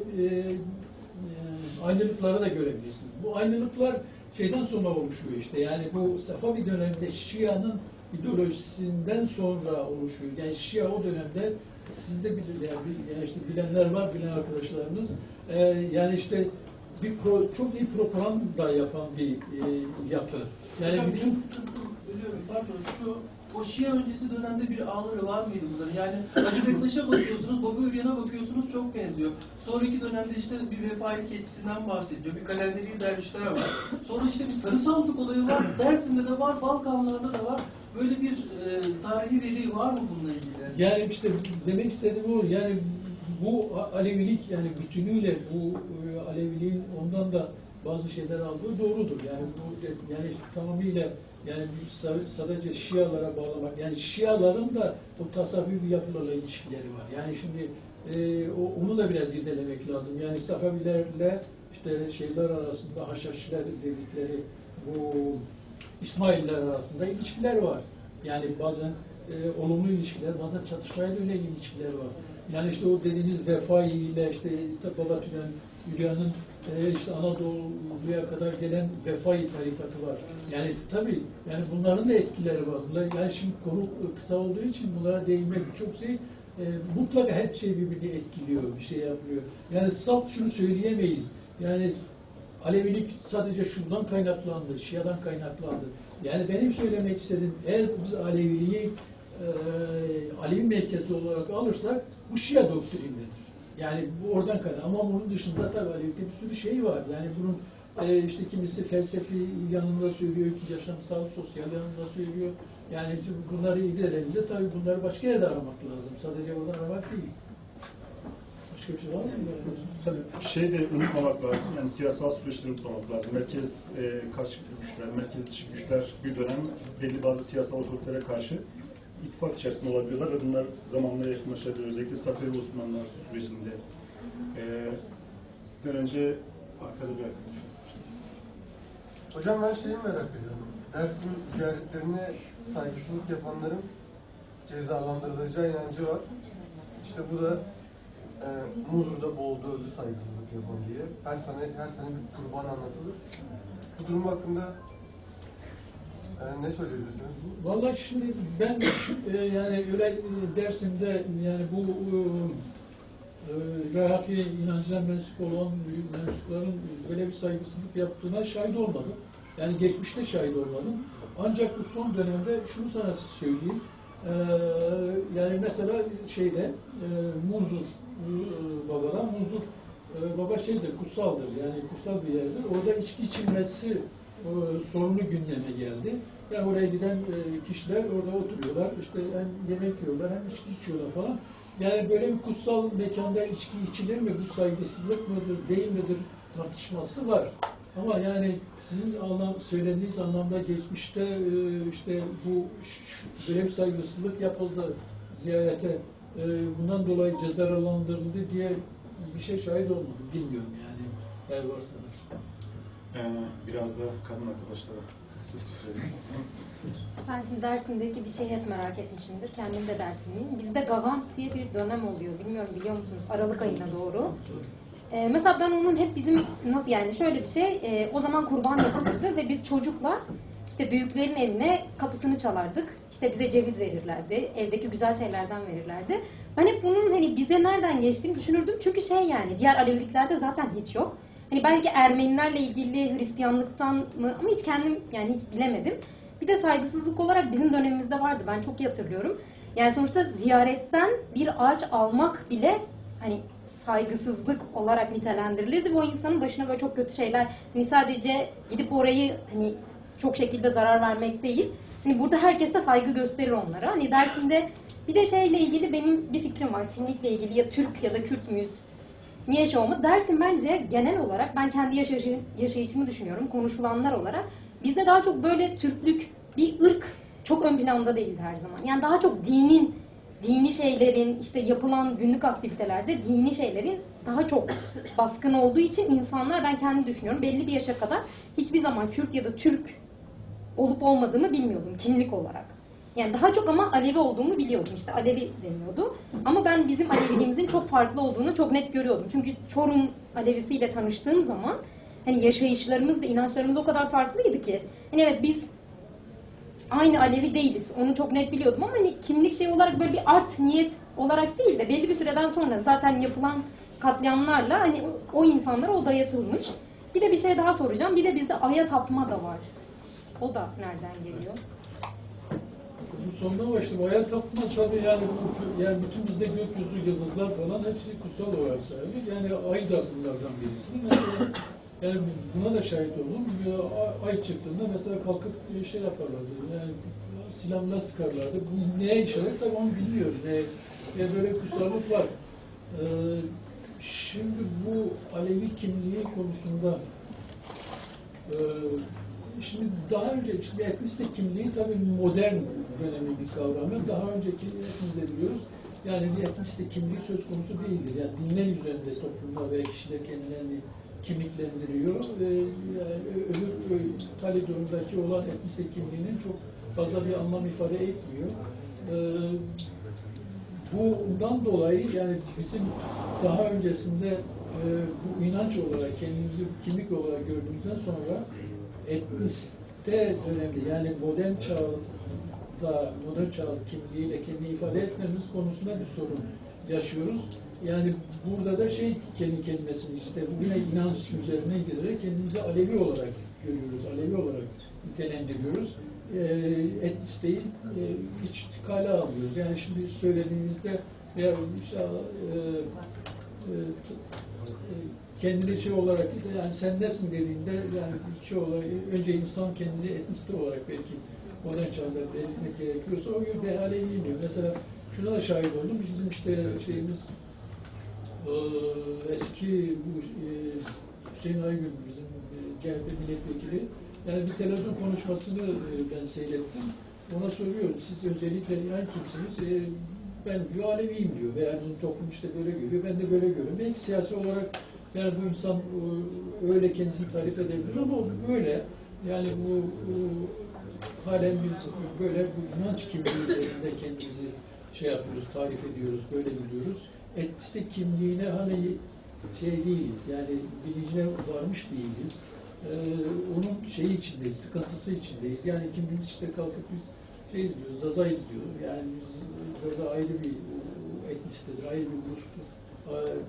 aynılıkları da görebilirsiniz. Bu aynılıklar şeyden sonra oluşuyor işte. Yani bu Safavi döneminde Şia'nın ideolojisinden sonra oluşuyor. Yani Şia o dönemde siz de yani işte bilenler var, bilen arkadaşlarınız. Yani işte çok iyi propaganda yapan bir yapı. Yani Hocam, bütün benim sıkıntım, ölüyorum pardon, o Şia öncesi dönemde bir ağları var mıydı bunların? Yani Hacı Bektaş'a bakıyorsunuz, Baba Üryan'a bakıyorsunuz, çok benziyor. Sonraki dönemde işte bir vefailik etkisinden bahsediyor. Bir kalenderi dervişler var. Sonra işte bir sarı saldık olayı var. Dersim'de de var, Balkanlarda da var. Böyle bir tarihi veri var mı bununla ilgili? yani işte demek istediğim o. Yani bu Alevilik yani bütünüyle bu Aleviliğin ondan da bazı şeyler aldığı doğrudur. Yani bu yani tamamıyla yani sadece Şialara bağlamak. Yani Şiaların da o tasavvufi yapılarla ilişkileri var. Yani şimdi onu da biraz irdelemek lazım. Yani Safavilerle işte şeyler arasında Haşhaşiler dedikleri bu İsmailler arasında ilişkiler var. Yani bazen olumlu ilişkiler, bazen çatışmaya dönen ilişkiler var. Yani işte o dediğiniz Vefai ile işte Baba Tülen Hülya'nın işte Anadolu'ya kadar gelen Vefai tarikatı var. Yani tabii yani bunların da etkileri var. Bunlar, yani şimdi konu kısa olduğu için bunlara değinmek çok mutlaka hep birbirini etkiliyor, bir şey yapıyor. Yani salt şunu söyleyemeyiz. Yani Alevilik sadece şundan kaynaklandı, Şia'dan kaynaklandı. Yani benim söylemek istediğim, eğer biz Aleviliği Alevi merkezi olarak alırsak bu Şia doktrindir. Yani bu oradan kaynaklı. Ama onun dışında tabii Alevilikte bir sürü şey var. Yani bunun işte kimisi felsefi yanında söylüyor, yaşamsal, sosyal yanında söylüyor. Yani bunları ilgilendiğinde tabii bunları başka yerde aramak lazım. Sadece oradan aramak değil. Başka bir şey var mı? Tabii şey de unutmamak lazım, yani siyasal süreçleri unutmamak lazım. Merkez karşı güçler, merkez dışı güçler bir dönem belli bazı siyasal otoritelere karşı ittifak içerisinde olabiliyorlar ve bunlar zamanla yakınlaşabiliyor. Özellikle Safevi Osmanlılar sürecinde. Sizden önce arkada bir arkadaş. Hocam ben şeyi merak ediyorum. Dersim ziyaretlerine saygısızlık yapanların cezalandırılacağı inancı var. İşte bu da Muzur'da boğuldu öldü saygısızlık yapan diye. Her sene bir kurban anlatılır. Bu durum hakkında ne söyleyebilirsiniz? Vallahi şimdi ben yani öyle Dersim'de yani bu Rahaki inancına mensup olan mensupların böyle bir saygısızlık yaptığına şahit olmadım. Yani geçmişte şahit olmadım. Ancak bu son dönemde şunu sana söyleyeyim. Yani mesela şeyde Muzur babadan Muzur baba şeydir, kutsaldır. Yani kutsal bir yerdir. Orada içki içilmesi sorunu gündeme geldi. Yani oraya giden kişiler orada oturuyorlar, işte hem yemek yiyorlar hem içki içiyorlar falan. Yani böyle bir kutsal mekanda içki içilir mi, bu saygısızlık mıdır, değil midir tartışması var. Ama yani sizin söylediğiniz anlamda geçmişte işte bu böyle bir saygısızlık yapıldı ziyarete, bundan dolayı cezalandırıldı diye bir şey şahit olmadım, bilmiyorum yani. Eğer varsa da. Biraz da kadın arkadaşlara söz verelim. Ben şimdi Dersim'deki bir şey hep merak etmişimdir. Kendim de Dersimliyim. Bizde Gavant diye bir dönem oluyor. Bilmiyorum biliyor musunuz? Aralık ayına doğru. Mesela ben onun hep bizim nasıl yani şöyle bir şey. O zaman kurban yapılırdı ve biz çocuklar işte büyüklerin evine kapısını çalardık. İşte bize ceviz verirlerdi. Evdeki güzel şeylerden verirlerdi. Ben hep bunun hani bize nereden geçtiğini düşünürdüm. Çünkü şey yani diğer Aleviliklerde zaten hiç yok. Hani belki Ermenilerle ilgili Hristiyanlıktan mı ama hiç kendim yani hiç bilemedim. Bir de saygısızlık olarak bizim dönemimizde vardı. Ben çok iyi hatırlıyorum. Yani sonuçta ziyaretten bir ağaç almak bile hani saygısızlık olarak nitelendirilirdi. Ve o insanın başına böyle çok kötü şeyler hani sadece gidip orayı hani çok şekilde zarar vermek değil. Hani burada herkes de saygı gösterir onlara. Hani Dersim'de bir de şeyle ilgili benim bir fikrim var. Kimlikle ilgili ya Türk ya da Kürt müyüz? Niye şey olmadı? Dersim bence genel olarak ben kendi yaşayışımı düşünüyorum. Konuşulanlar olarak bizde daha çok böyle Türklük bir ırk çok ön planda değildi her zaman. Yani daha çok dini şeylerin işte yapılan günlük aktivitelerde dini şeylerin daha çok baskın olduğu için insanlar ben kendi düşünüyorum belli bir yaşa kadar hiçbir zaman Kürt ya da Türk olup olmadığımı bilmiyordum kimlik olarak. Yani daha çok ama Alevi olduğumu biliyordum. İşte Alevi deniyordu. Ama ben bizim Aleviliğimizin çok farklı olduğunu çok net görüyordum. Çünkü Çorum Alevisiyle tanıştığım zaman hani yaşayışlarımız ve inançlarımız o kadar farklıydı ki. Hani evet biz aynı Alevi değiliz. Onu çok net biliyordum ama hani kimlik şey olarak böyle bir art niyet olarak değil de belli bir süreden sonra zaten yapılan katliamlarla hani o insanlara o dayatılmış. Bir de bir şey daha soracağım. Bir de bizde aya tapma da var. O da nereden geliyor? Bu sondan başlayayım. Aya tapmaz tabii yani, yani bütün bizde gökyüzü, yıldızlar falan hepsi kutsal olarak sayılır. Yani ay da bunlardan birisi. Mesela, yani buna da şahit oldum. Ay çıktığında mesela kalkıp şey yaparlardı. Yani silahla sıkarlardı. Bu neye işaret tabii onu bilmiyoruz. Böyle kutsallık var. Şimdi bu Alevi kimliği konusunda şimdi daha önce şimdi etnisite kimliği tabii modern dönemi bir kavramı. Daha önceki hepimiz de biliyoruz. Yani bir etnisite kimliği söz konusu değildir. Yani dinler üzerinde toplumda ve kişiler kendilerini kimliklendiriyor. Yani öbür tali durumdaki olan etnisite kimliğinin çok fazla bir anlam ifade etmiyor. Bundan dolayı yani bizim daha öncesinde bu inanç olarak kendimizi kimlik olarak gördüğümüzden sonra etnisite dönemi yani modern çağ kimliğiyle kendini ifade etmemiz konusunda bir sorun yaşıyoruz. Yani burada da kendi kelimesini işte bugüne inanç üzerine giderek kendimizi Alevi olarak görüyoruz, Alevi olarak nitelendiriyoruz. Etnisiteyi hiç kale almıyoruz. Yani şimdi söylediğimizde veya kendini şey olarak yani sen nesin dediğinde yani şey olarak önce insan kendini etnisite olarak belki modern çağda belirtmek gerekiyorsa o yönde hale iniyor. Mesela şuna da şahit oldum. Bizim işte şeyimiz eski bu Hüseyin Aygün bizim CHP milletvekili yani bir televizyon konuşmasını ben seyrettim. Ona soruyor, siz özellikle yani kimsiniz? Ben diyor Aleviyim diyor veya bizim toplum işte böyle görüyor, ben de böyle görüyorum. Belki siyasi olarak yani bu insan öyle kendisini tarif edebilir ama böyle yani bu halen biz böyle bu inanç kimliği üzerinde kendimizi şey yapıyoruz, tarif ediyoruz, böyle biliyoruz. Etnisite kimliğine hani şey değiliz, yani bilincine varmış değiliz. Onun şeyi içindeyiz, sıkıntısı içindeyiz. Yani kimimiz işte kalkıp biz şey izliyoruz, Zaza izliyor. Yani biz, Zaza ayrı bir etnisitedir, ayrı bir buluştur.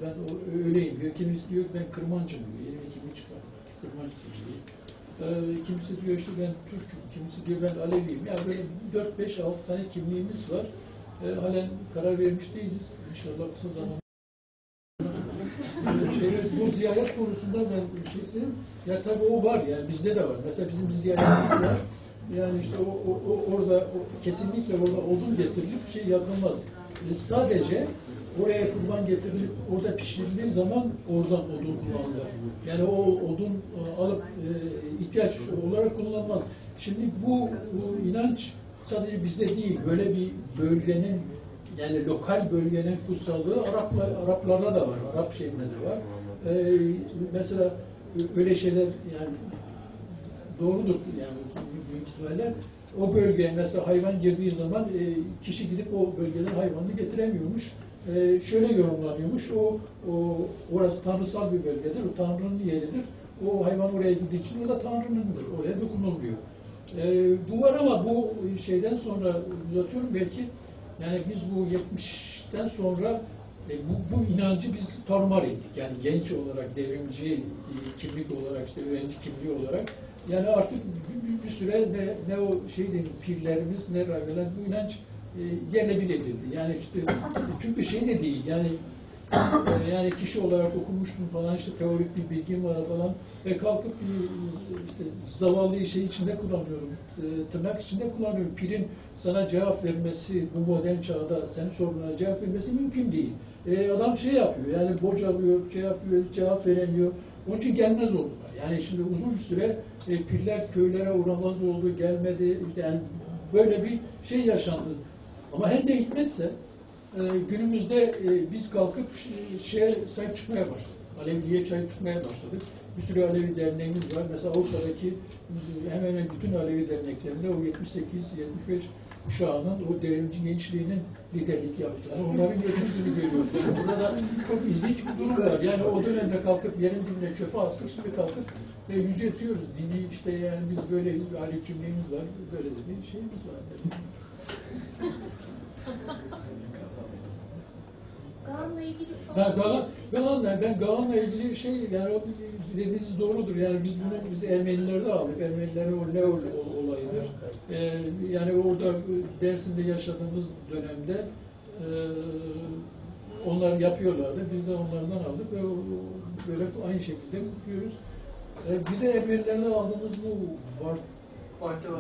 Ben öyleyim diyor. Kimisi diyor ben Kırmancım diyor. Yeni bir kimlik çıkar. Kırmancı kimliği. Kimisi diyor işte ben Türk'üm. Kimisi diyor ben Aleviyim. Yani böyle 4-5-6 tane kimliğimiz var. Halen karar vermiş değiliz. İnşallah kısa zamanda. Bu ziyaret konusunda ben bir şey söyleyeyim. Ya tabii o var yani bizde de var. Mesela bizim bir ziyaretimiz var. Yani işte orada kesinlikle orada odun getirilip şey yakılmaz. Sadece oraya kurban getirilip orada pişirildiği zaman oradan odun kullanılır. Yani o odun alıp ihtiyaç olarak kullanılmaz. Şimdi bu inanç sadece bizde değil, böyle bir bölgenin yani lokal bölgenin kutsallığı Araplarda da var, Arap şeyinde de var. Mesela öyle şeyler yani doğrudur yani büyük ihtimalle. O bölgeye mesela hayvan girdiği zaman kişi gidip o bölgeden hayvanını getiremiyormuş. Şöyle yorumlanıyormuş, orası tanrısal bir bölgedir, o Tanrı'nın yeridir. O hayvan oraya gittiği için o da Tanrı'nındır, oraya dokunulmuyor. Bu var ama bu şeyden sonra uzatıyorum belki, yani biz bu 70'ten sonra bu inancı biz tarumar ettik. Yani genç olarak, devrimci kimlik olarak, işte öğrenci kimliği olarak. Yani artık bir süre ne o şey değil, pirlerimiz, ne rahbeler bu inanç yerle bir edildi. Yani işte çünkü şey de değil, yani kişi olarak okumuştum falan, işte teorik bir bilgim var falan ve kalkıp bir işte zavallı şey içinde kullanıyorum, tırnak içinde kullanıyorum. Pirin sana cevap vermesi, bu modern çağda senin sorununa cevap vermesi mümkün değil. Adam şey yapıyor, yani bocalıyor, şey yapıyor, cevap veremiyor. Onun için gelmez oldular. Yani şimdi uzun bir süre pirler köylere uğramaz oldu, gelmedi. Yani böyle bir şey yaşandı. Ama hem de hikmetse günümüzde biz kalkıp şeye sahip çıkmaya başladık. Aleviliğe sahip çıkmaya başladık. Bir sürü Alevi derneğimiz var. Mesela Avrupa'daki hemen hemen bütün Alevi derneklerinde o 78-75 kuşağının o devrimci gençliğinin liderlik yaptılar. Onların götürdüğünü görüyoruz. Yani burada çok ilginç bir durum var. Yani o dönemde kalkıp yerin dibine çöpe attık, şimdi kalkıp yüceltiyoruz. Dini işte yani biz böyleyiz, bir aile kimliğimiz var, böyle de bir şeyimiz var. Gaan'la ilgili Ben Gaan'la ilgili şey yani o dediğiniz doğrudur. Yani biz Ermenilerde aldık. Ermenilerin o ne olayıdır. Yani orada Dersim'de yaşadığımız dönemde onlar yapıyorlardı. Biz de onlardan aldık ve böyle aynı şekilde kutluyoruz. Bir de Ermenilerden aldığımız bu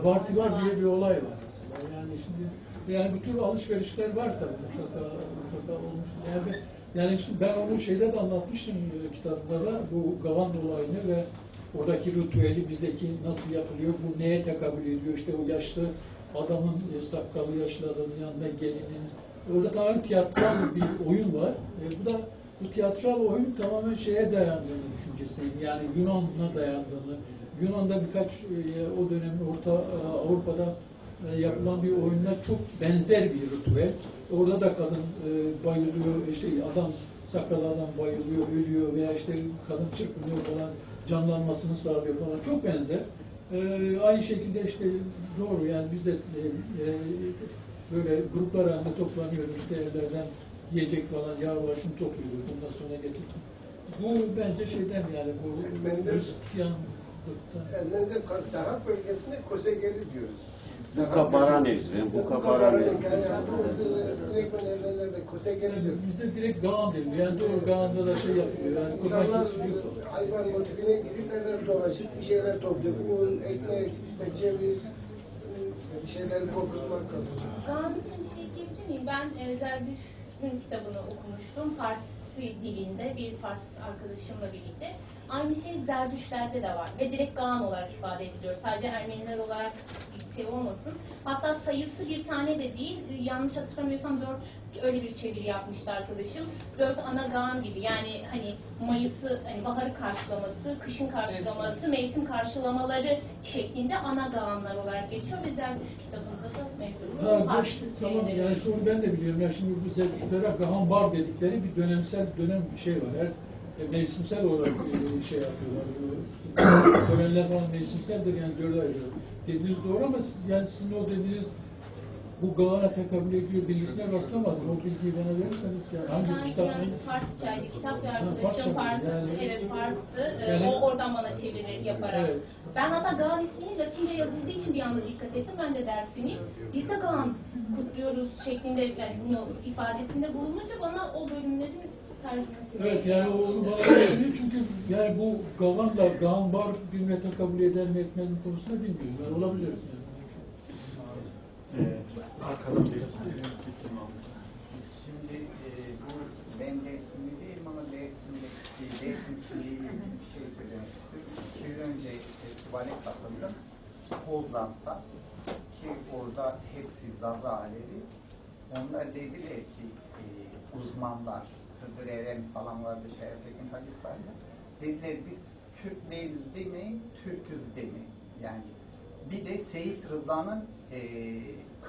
Vartivar diye bir olay var mesela. Yani şimdi yani bu tür alışverişler var tabii mutlaka olmuştur. Yani şimdi ben onu şeyde de anlatmıştım kitapta da bu Gavan olayını ve oradaki ritüeli bizdeki nasıl yapılıyor, bu neye tekabül ediyor, işte o yaşlı adamın sakallı yaşlı adamın yanında gelinin orada tamamen tiyatral bir oyun var. Bu tiyatral oyun tamamen şeye dayandığını düşüncesiyim. Yani Yunan'a dayandığını. Yunan'da birkaç o dönemin Avrupa'da yapılan bir oyunla çok benzer bir ritüel. Orada da kadın bayılıyor, işte adam sakallı adam bayılıyor, ölüyor veya işte kadın çırpınıyor falan, canlanmasını sağlıyor falan. Çok benzer. Aynı şekilde işte doğru yani biz de böyle gruplar halinde toplanıyoruz, işte evlerden yiyecek falan, yağ var, şunu topluyoruz, bundan sonra getirdik. Bu bence şeyden yani bu Hristiyanlıktan. Ellerinde Serhat bölgesinde Kosegeli diyoruz. Bukabara Nehri, Bukabara Nehri. Direkt ben evlerde Kosegeli diyoruz. Bizde direkt Gağan deniyor. Yani doğru Gağan'da da şey yapıyor. Yani İnsanlar hayvan motifine gidip evler dolaşıp bir şeyler topluyor. Un, ekmek, ceviz, bir şeyler kokutmak kalıyor. Gaan için bir şey diyebilir miyim? Ben Zerdüşt'ün kitabını okumuştum. Farsi dilinde bir Fars arkadaşımla birlikte. Aynı şey Zerdüştlerde de var ve direkt Gaan olarak ifade ediliyor. Sadece Ermeniler olarak bir şey olmasın. Hatta sayısı bir tane de değil, yanlış hatırlamıyorsam 4 öyle bir çeviri yapmıştı arkadaşım. 4 ana Gaan gibi yani hani Mayıs'ı, hani baharı karşılaması, kışın karşılaması, mevsim karşılamaları şeklinde ana Gaanlar olarak geçiyor ve Zerdüşt kitabında da mevcut. Tamam yani şunu ben de biliyorum. Yani şimdi bu Zerdüştlere Gahan Bar dedikleri bir dönemsel bir şey var. Mevsimsel olarak şey yapıyorlar. Törenler falan mevsimseldir yani 4 ayda. Dediğiniz doğru ama yani sizin o dediğiniz bu Gaan'a tekabül ediyor bilgisine rastlamadım. O bilgiyi bana verirseniz yani hangi kitap? Yani Farsçaydı. Kitap ve arkadaşım Fars, yani, evet Fars'tı. Yani, o oradan bana çeviri yaparak. Evet. Ben hatta Gaan ismini Latince yazıldığı için bir anda dikkat ettim. Ben de dersini. Biz de Gaan kutluyoruz şeklinde yani bunu ifadesinde bulununca bana o bölümlerin tercümesini. Evet yani o bana öyle çünkü yani bu Gavan'la Gaan Bar birbirine tekabül eder mi etmez mi konusunda bilmiyorum. Yani olabilir yani. Arkadan bir Şimdi bu ben Dersimli değilim ama Dersim kimliğiyle ilgili bir şey söylemek istiyorum. 2 yıl önce festivale katıldım. Hollanda ki orada hepsi Zaza Alevi. Onlar dediler ki uzmanlar, Hıdır Eren falan vardı, Şerefekin Halis vardı. Dediler biz Türk değiliz demeyin, Türküz demeyin. Yani bir de Seyit Rıza'nın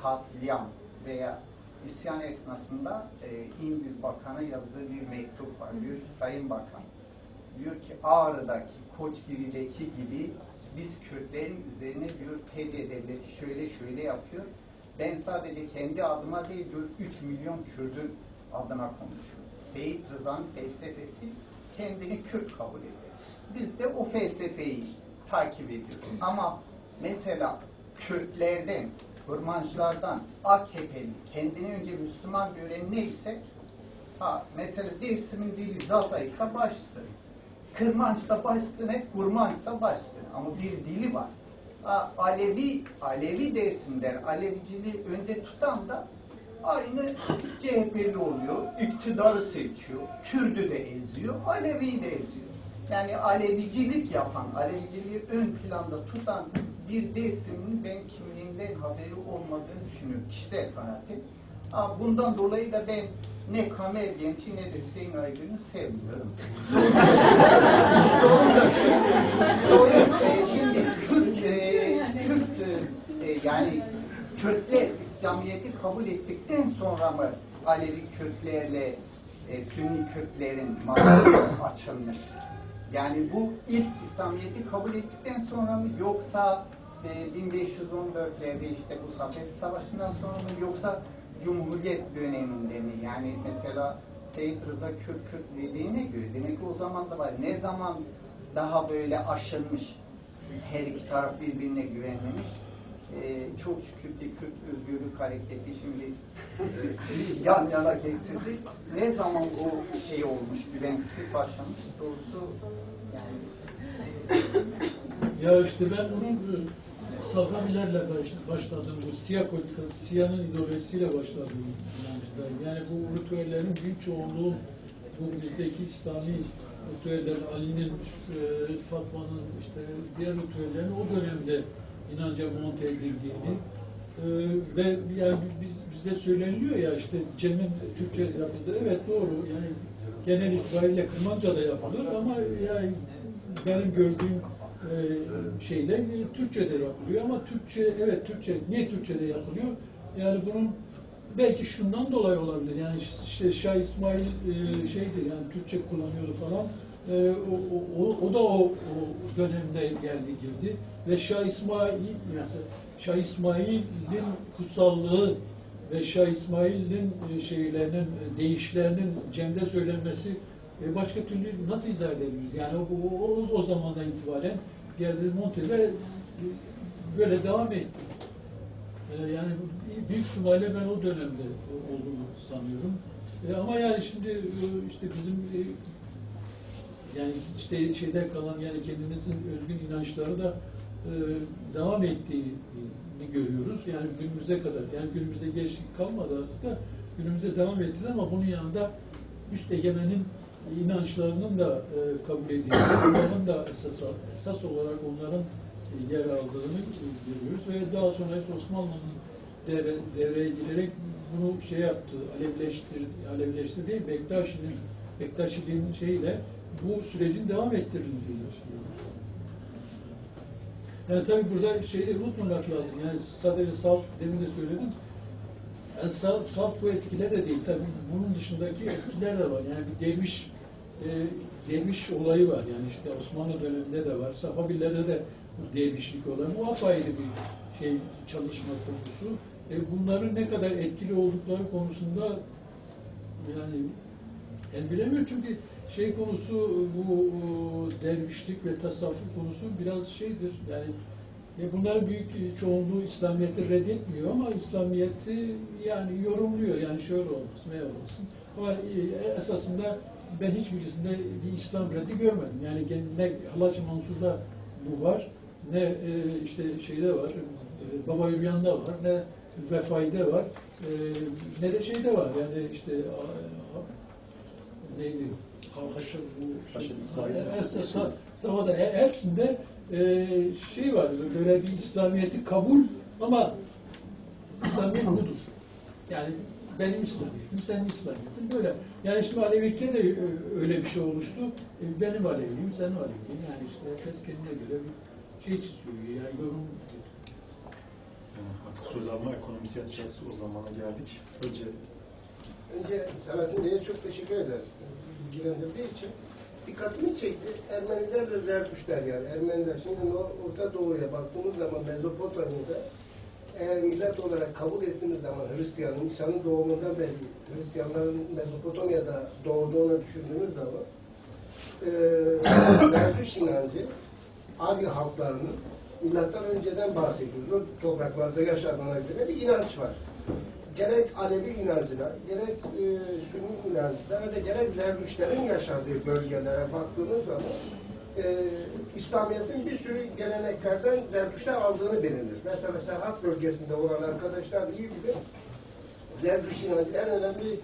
katliam veya İsyan esnasında İngiliz Bakan'a yazdığı bir mektup var. Diyor ki Sayın Bakan, diyor ki Ağrı'daki, Koçgiri'deki gibi biz Kürtlerin üzerine diyor TC devleti şöyle şöyle yapıyor. Ben sadece kendi adıma değil diyor 3 milyon Kürt'ün adına konuşuyor. Seyit Rıza'nın felsefesi kendini Kürt kabul ediyor. Biz de o felsefeyi takip ediyoruz. Ama mesela Kürtlerden, Hırmancılardan, AKP'li, kendini önce Müslüman gören neyse, mesela Dersim'in dili Zaza'ysa baştır. Kırmançsa baştır, Hurmançsa baştır. Ama bir dili var. Alevi Dersim der, Aleviciliği önde tutan da aynı CHP'li oluyor, iktidarı seçiyor, Kürdü de eziyor, Alevi'yi de eziyor. Yani Alevicilik yapan, Aleviciliği ön planda tutan bir Dersim'in ben kimliğinden haberi olmadığını düşünüyorum. Kişisel kanaatim. Bundan dolayı da ben ne Kamer Genç'i ne de Hüseyin Aygün'ü sevmiyorum. Şimdi yani Kürtler İslamiyet'i kabul ettikten sonra mı Alevi Kürtlerle Sünni Kürtlerin masası açılmış? Yani bu ilk İslamiyet'i kabul ettikten sonra mı yoksa 1514'lerde işte bu Safed Savaşı'ndan sonra mı yoksa Cumhuriyet döneminde mi? Yani mesela Seyit Rıza Kürt dediğine göre demek ki o zaman da var. Ne zaman daha böyle aşılmış, her iki taraf birbirine güvenmemiş. Çok şükür ki Kürt Özgürlük Hareketi şimdi yan yana getirdik. Ne zaman o şey olmuş, güvensizlik başlamış doğrusu yani. Ya işte ben bunun Safavilerle başladığım, bu Siyah politikası, Siyah'ın ideolojisiyle başladığım inançtayım. Yani bu ritüellerin büyük çoğunluğu, bu bizdeki İslami ritüellerin, Ali'nin, Fatma'nın, işte diğer ritüellerin o dönemde inanca monte edildiğini ve yani bizde söyleniliyor ya işte cennet Türkçe yapıldı. Evet doğru. Yani genel itibariyle Kırmanca'da yapılır ama yani benim gördüğüm şeyler Türkçe'de yapılıyor ama Türkçe, evet Türkçe, niye Türkçe'de yapılıyor? Yani bunun belki şundan dolayı olabilir. Yani işte Şah İsmail şeydir yani Türkçe kullanıyordu falan. O da o dönemde geldi girdi ve Şah İsmail'in kutsallığı ve Şah İsmail'in şeylerinin değişlerinin Cem'de söylenmesi başka türlü nasıl izah edebiliriz? Yani o zamandan itibaren geldi monte ve böyle devam etti. Yani büyük ihtimalle ben o dönemde olduğunu sanıyorum. Ama yani şimdi işte bizim yani işte şeyde kalan yani kendimizin özgün inançları da devam ettiğini görüyoruz. Yani günümüze kadar. Yani günümüzde gençlik kalmadı artık da günümüzde devam ettiler ama bunun yanında üst egemenin inançlarının da kabul edildiğini, onların da esas olarak onların yer aldığını görüyoruz ve daha sonra Osmanlı'nın devreye girerek bunu şey yaptı, Alevleştir değil, Bektaşi'nin şeyiyle bu sürecin devam ettirildiğini düşünüyoruz. Yani tabii burada şeyi unutmamak lazım. Yani sadece salt, demin de söyledim. Yani salt bu etkiler de değil. Tabii bunun dışındaki etkiler de var. Yani bir derviş olayı var. Yani işte Osmanlı döneminde de var. Safavilerde de bu dervişlik olayı. Bu apayrı bir şey çalışma konusu. Bunların ne kadar etkili oldukları konusunda yani ben bilemiyorum çünkü şey konusu bu dervişlik ve tasavvuf konusu biraz şeydir. Yani bunların büyük çoğunluğu İslamiyet'i reddetmiyor ama İslamiyet'i yani yorumluyor. Yani şöyle olmasın, ne olmasın. Ama esasında ben hiçbirisinde bir İslam reddi görmedim. Yani ne Halaç-ı Mansur'da bu var, ne işte şeyde var, Baba Yürüyan'da var, ne ve fayda var. Ne de şey de var. Yani işte neydi? Haşır bu Savada hepsinde şey var. Böyle bir İslamiyet'i kabul ama İslamiyet budur. Yani benim İslamiyet'im, senin İslamiyet'in böyle. Yani şimdi Alevilikte de öyle bir şey oluştu. Benim Aleviyim, senin Aleviyim. Yani işte herkes kendine göre bir şey çiziyor. Yani yorum. Artık söz alma ekonomisi yapacağız. O zamana geldik. Önce Selahattin Bey'e çok teşekkür ederiz. İlgilendirdiği için. Dikkatimi çekti. Ermeniler ve Zerdüştler yani. Ermeniler şimdi Orta Doğu'ya baktığımız zaman Mezopotamya'da eğer millet olarak kabul ettiğimiz zaman Hristiyan'ın, İsa'nın doğumundan beri Hristiyanların Mezopotamya'da doğduğunu düşündüğümüz zaman Zerdüşt inancı Arya halklarının milattan önceden bahsediyoruz. O topraklarda yaşadığına göre bir inanç var. Gerek Alevi inancılar, gerek Sünni inancılar ve gerek Zerdüştlerin yaşadığı bölgelere baktığımız zaman İslamiyet'in bir sürü geleneklerden Zerdüşt'e aldığını bilinir. Mesela Serhat bölgesinde olan arkadaşlar iyi bilir. Zerdüşt inancı en önemli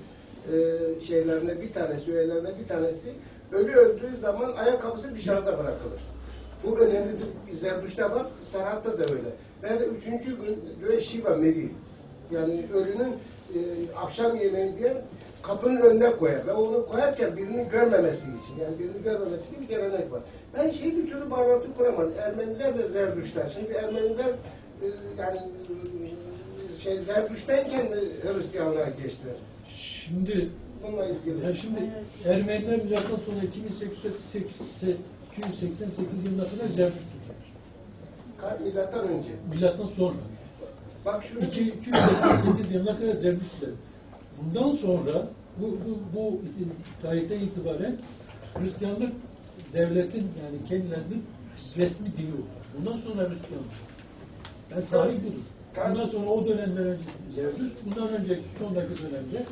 şeylerine bir tanesi, öğelerine bir tanesi ölü öldüğü zaman ayakkabısı dışarıda bırakılır. Bu önemlidir. Zerdüşt'te var, Serhat'ta da öyle. Ve de 3. gün diyor Shiva Medi. Yani ölünün akşam yemeği diye kapının önüne koyar ve onu koyarken birini görmemesi için, yani birini görmemesi gibi bir gelenek var. Ben bir türlü bağlantı kuramadım. Ermeniler ve Zerdüştler. Şimdi Ermeniler yani Zerdüşt'tenken Hristiyanlığa geçtiler. Şimdi bununla ilgili. Yani şimdi Ermeniler milattan sonra 288 yılına kadar Zerdüşt tuttular. Milattan önce. Milattan sonra. Bak şunu 288 yılına kadar Zerdüştler. Bundan sonra bu tarihten itibaren Hristiyanlık devletin yani kendilerinin resmi dini oldu. Bundan sonra Hristiyanlık. Yani tarih budur. Bundan sonra o dönemden önce Zerdüşt, bundan önceki sonraki dönemde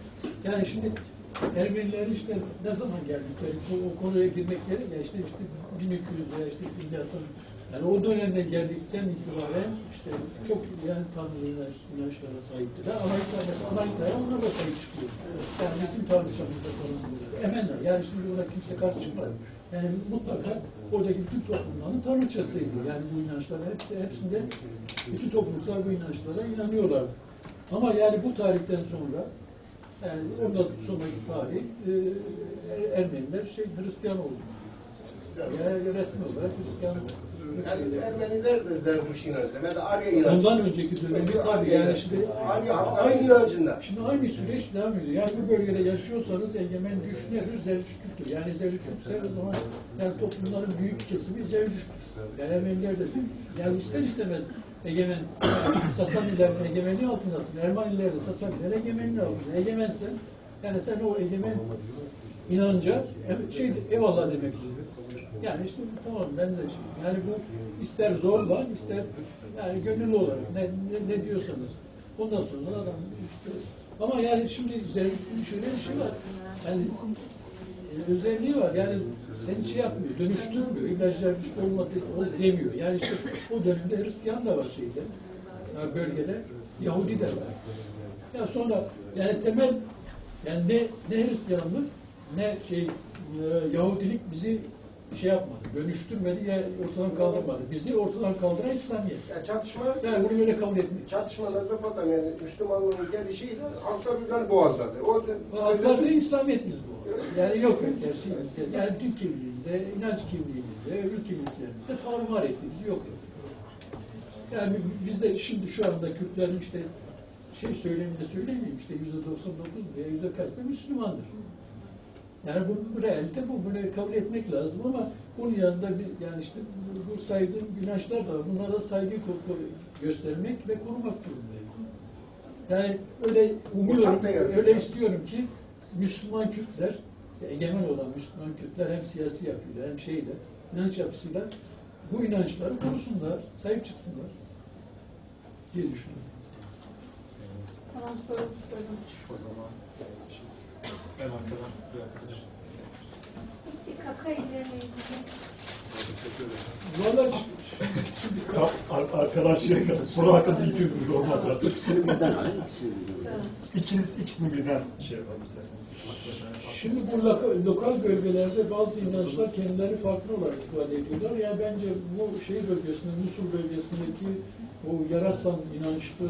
yani şimdi Ermeniler işte ne zaman geldikleri o konuya girmek gerekir ya işte 1200'de işte milattan yani o dönemde geldikten itibaren işte çok yani Tanrı inançlara sahiptiler. Anahita'ya onlar da sahip çıkıyor. Yani bizim tanrıçamızda konumuzda. Emenler. Yani şimdi ona kimse karşı çıkmaz. Yani mutlaka oradaki bütün toplumların tanrıçasıydı. Yani bu inançlara hepsinde bütün topluluklar bu inançlara inanıyorlar. Ama yani bu tarihten sonra yani ondan sonraki tarih Ermeniler Hristiyan oldu. Yani resmi olarak Hristiyan. Yani Ermeniler de Zerdüşt inancı ve de Arya inancı. Ondan önceki dönemi tabii yani şimdi Arya halkların inancında. Şimdi aynı süreç devam ediyor. Yani bu bölgede yaşıyorsanız egemen güç nedir? Zerdüştlüktür. Yani Zerdüştlükse o zaman yani toplumların büyük kesimi Zerdüştlük. Yani Ermeniler de yani ister istemez egemen Sasanilerin egemenliği altındasın. Ermeniler de Sasaniler egemenliği altında. Egemensen yani sen o egemen inanca eyvallah demek istiyor. Yani işte tamam ben de yani bu ister zorla ister yani gönüllü olarak ne diyorsanız ondan sonra adam işte ama yani şimdi Zerdüşt'ün şöyle bir şey var yani özelliği var yani seni şey yapmıyor dönüştürmüyor illa Zerdüşt olmadı demiyor yani işte o dönemde Hristiyan da var bölgede Yahudi de var ya sonra yani temel yani ne Hristiyanlık ne Yahudilik bizi şey yapmadı, dönüştürmedi ya ortadan kaldırmadı. Bizi ortadan kaldıran İslamiyet. Yani çatışma, yani bunu böyle kabul etmiyor. Çatışma Mezopotamya yani Müslümanlığın gelişiyle Halklar boğazladı. Halklar değil İslamiyet biz bu. Yani yok yani din kimliğimizde, inanç kimliğimizde, öbür kimliklerimizde tarumar etti, bizi yok etti. Yani biz de şimdi şu anda Kürtlerin işte söyleminde söylemeyeyim işte %99 veya %kaçta Müslümandır. Yani bu realite bu. Bunu kabul etmek lazım ama bunun yanında yani işte bu saydığım inançlar da bunlara saygı göstermek ve korumak durumundayız. Yani öyle umuyorum, öyle istiyorum ki Müslüman Kürtler, egemen olan Müslüman Kürtler hem siyasi yapıyla hem inanç yapısıyla bu inançları korusunlar, sahip çıksınlar diye düşünüyorum. Tamam, sorun. O zaman en arkadan bir arkadaş. Kaka illerine ilgili. Valla Arkadaşlığa kadar soru hakkınızı yitirdiniz, olmaz artık. İkisini birden alın, İkisini birden şey yapalım isterseniz. şimdi bu lokal bölgelerde bazı inançlar kendileri farklı olarak ifade ediyorlar. Yani bence bu şey bölgesinde, Musul bölgesindeki o Yarasan inançlı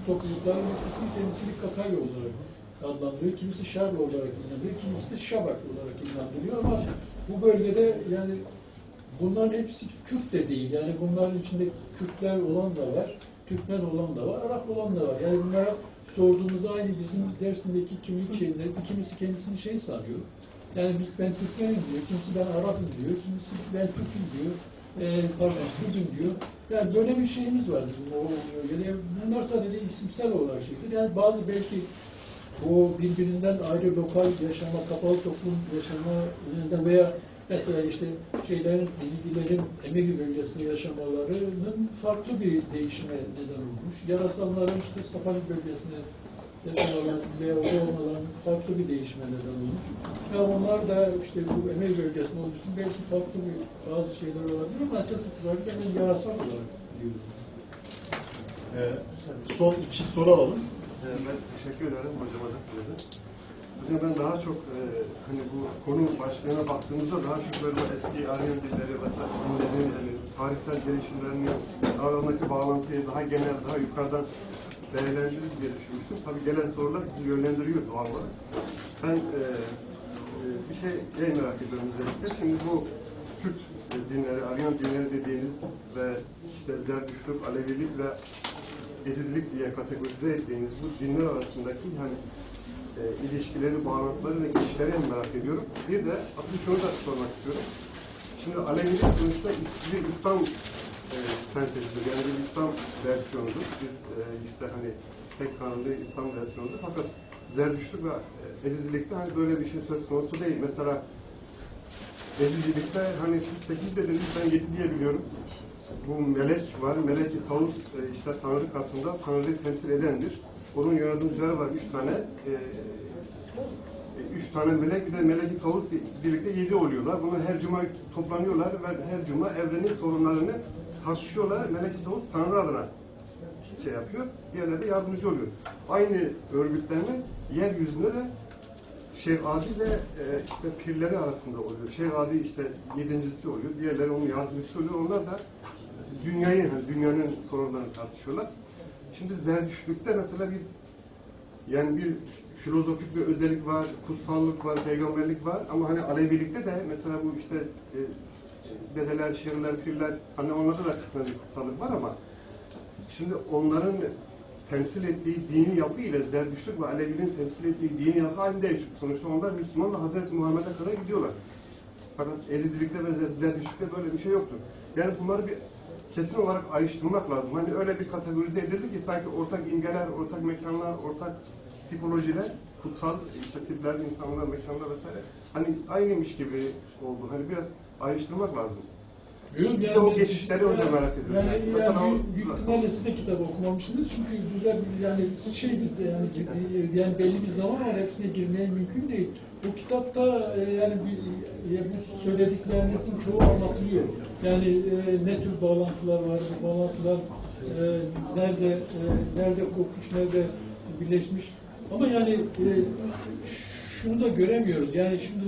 toplulukların bir kısmı kendisini Kakay olarak adlandırıyor. Kimisi Şarlı olarak inanıyor, kimisi de Şabak olarak inandırıyor ama bu bölgede yani bunların hepsi Kürt de değil. Yani bunların içinde Kürtler olan da var, Türkmen olan da var, Arap olan da var. Yani bunlara sorduğumuzda aynı bizim Dersim'deki kimlik şeyleri, kimisi kendisini şey sanıyor. Yani ben Türkmenim diyor, kimisi ben Arap'ım diyor, kimisi ben Türk'üm diyor, Kürt'üm diyor. Yani böyle bir şeyimiz var bizim o bölgede. Bunlar sadece isimsel olarak şekil. Yani bazı belki o birbirinden ayrı lokal yaşama, kapalı toplum yaşama veya mesela işte Ezidilerin Emevi bölgesinde yaşamalarının farklı bir değişime neden olmuş. Yarasanların işte Safari bölgesinde yaşamalar veya orada olmaların farklı bir değişime neden olmuş. Ve onlar da işte bu Emevi bölgesinde olduğu için belki farklı bazı şeyler olabilir ama esas itibariyle ben Yarasan olarak diyorum. Son iki soru alalım. Ben teşekkür ederim hocama da size de. Hocam ben daha çok hani bu konu başlığına baktığımızda daha çok böyle eski Aryan dilleri ve yani tarihsel gelişimlerini aralarındaki bağlantıyı daha genel, daha yukarıdan değerlendiririz diye düşünmüştüm. Tabii gelen sorular sizi yönlendiriyor doğal olarak. Ben bir şey merak ediyorum özellikle. Şimdi bu Kürt dinleri, Aryan dinleri dediğiniz ve işte Zerdüştlük, Alevilik ve Ezidilik diye kategorize ettiğiniz bu dinler arasındaki hani ilişkileri, bağlantıları ve geçişleri merak ediyorum. Bir de aslında şunu da sormak istiyorum. Şimdi Alevilik sonuçta bir İslam sentezidir. Yani bir İslam versiyonudur. Bir işte hani tek tanrılı İslam versiyonudur. Fakat Zerdüştlük ve Ezidilikte hani böyle bir şey söz konusu değil. Mesela Ezidilikte hani siz 8 dediniz, ben 7 diye biliyorum. Bu melek var. Melek-i Tavus işte Tanrı katında Tanrı'yı temsil edendir. Onun yardımcıları var 3 tane. 3 tane melek, bir de Melek-i Tavus birlikte 7 oluyorlar. Bunu her cuma toplanıyorlar ve her cuma evrenin sorunlarını tartışıyorlar. Melek-i Tavus Tanrı adına şey yapıyor. Diğerleri de yardımcı oluyor. Aynı örgütlenme yeryüzünde de Şeyh Adi ve işte pirleri arasında oluyor. Şeyh Adi işte 7.'si oluyor. Diğerleri onun yardımcısı oluyor. Onlar da dünyanın sorunlarını tartışıyorlar. Şimdi Zerdüştlük'te mesela bir filozofik bir özellik var, kutsallık var, peygamberlik var ama hani Alevilikte de mesela bu işte dedeler, şehirler, pirler, hani onlarda da kısmen bir kutsallık var ama şimdi onların temsil ettiği dini yapı ile Zerdüştlük ve Aleviliğin temsil ettiği dini yapı aynı değil. Sonuçta onlar Müslüman ve Hazreti Muhammed'e kadar gidiyorlar. Fakat Ezidilikte ve Zerdüştlükte böyle bir şey yoktur. Yani bunları bir kesin olarak ayrıştırmak lazım. Hani öyle bir kategorize edildi ki sanki ortak imgeler, ortak mekanlar, ortak tipolojiler, kutsal işte tipler, insanlar, mekanlar vesaire hani aynıymış gibi oldu. Hani biraz ayrıştırmak lazım. Yani, bir de o geçişleri hocam merak ediyorum. Yani büyük ihtimalle siz de kitap okumamışsınız çünkü güzel yani bizde yani belli bir zaman var, hepsine girmeye mümkün değil. Bu kitapta yani bu söylediklerinizin çoğu anlatılıyor. Yani ne tür bağlantılar var, bu bağlantılar nerede kopmuş, nerede birleşmiş. Ama yani şunu da göremiyoruz. Yani şimdi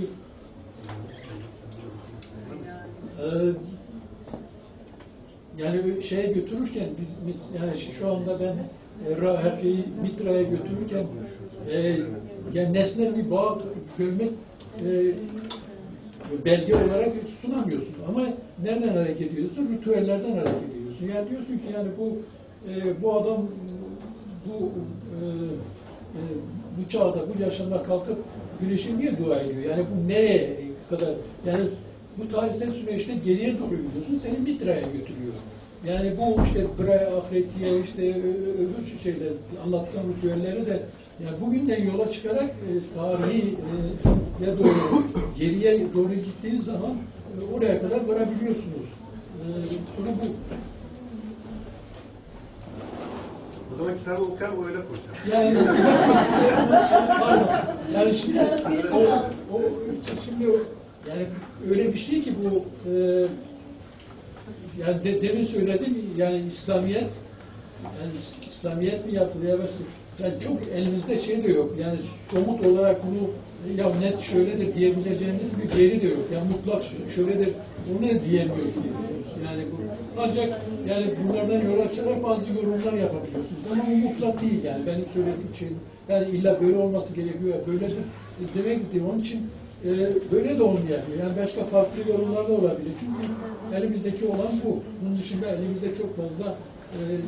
yani şeye götürürken biz yani şu anda ben Rahefe'yi Mitra'ya götürürken yani nesnel bir bağ görmek belge olarak sunamıyorsun. Ama nereden hareket ediyorsun? Ritüellerden hareket ediyorsun. Yani diyorsun ki yani bu adam bu çağda, bu yaşamda kalkıp güneşe niye dua ediyor? Yani bu nereye kadar? Yani bu tarihsel süreçte geriye doğru gidiyorsun, seni Mitra'ya götürüyor. Yani bu işte Bra'ya, Afreti'ye, işte öbür şeyler, anlattığım ritüelleri de yani bugünden yola çıkarak tarihi ya doğru, geriye doğru gittiğiniz zaman oraya kadar varabiliyorsunuz. Sonra bu. O zaman kitabı okuyan öyle koyacağım. Yani, pardon. Yani şimdi yani öyle bir şey ki bu yani demin söyledim yani İslamiyet mi yapılıyor? Yani çok elimizde şey de yok. Yani somut olarak bunu ya net şöyledir diyebileceğimiz bir veri de yok. Yani mutlak şöyledir onu da diyemiyoruz. Yani bu ancak yani bunlardan yol açarak bazı yorumlar yapabiliyorsunuz. Ama bu mutlak değil yani. Benim söylediğim şey yani illa böyle olması gerekiyor. Böyledir demek değil. Onun için böyle de olmayabilir. Yani başka farklı yorumlar da olabilir. Çünkü elimizdeki olan bu. Bunun dışında elimizde çok fazla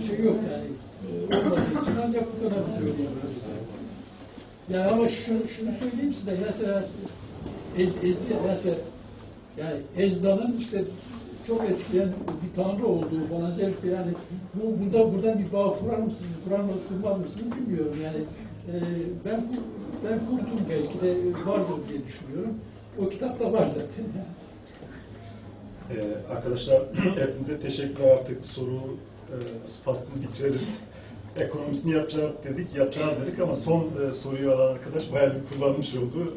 şey yok yani. Olmadığı için ancak bu kadar söyleyebiliriz. Yani ama şunu söyleyeyim size. Mesela mesela yani Ezda'nın işte çok eskiden bir tanrı olduğu falan yani buradan bir bağ kurar mısınız, kurmaz mısınız bilmiyorum yani. Ben kurdum belki de vardır diye düşünüyorum. O kitapta var zaten. Arkadaşlar hepinize teşekkürler, artık soru faslını bitirelim. Ekonomisini yapacağız dedik ama son soruyu alan arkadaş bayağı bir kullanmış oldu.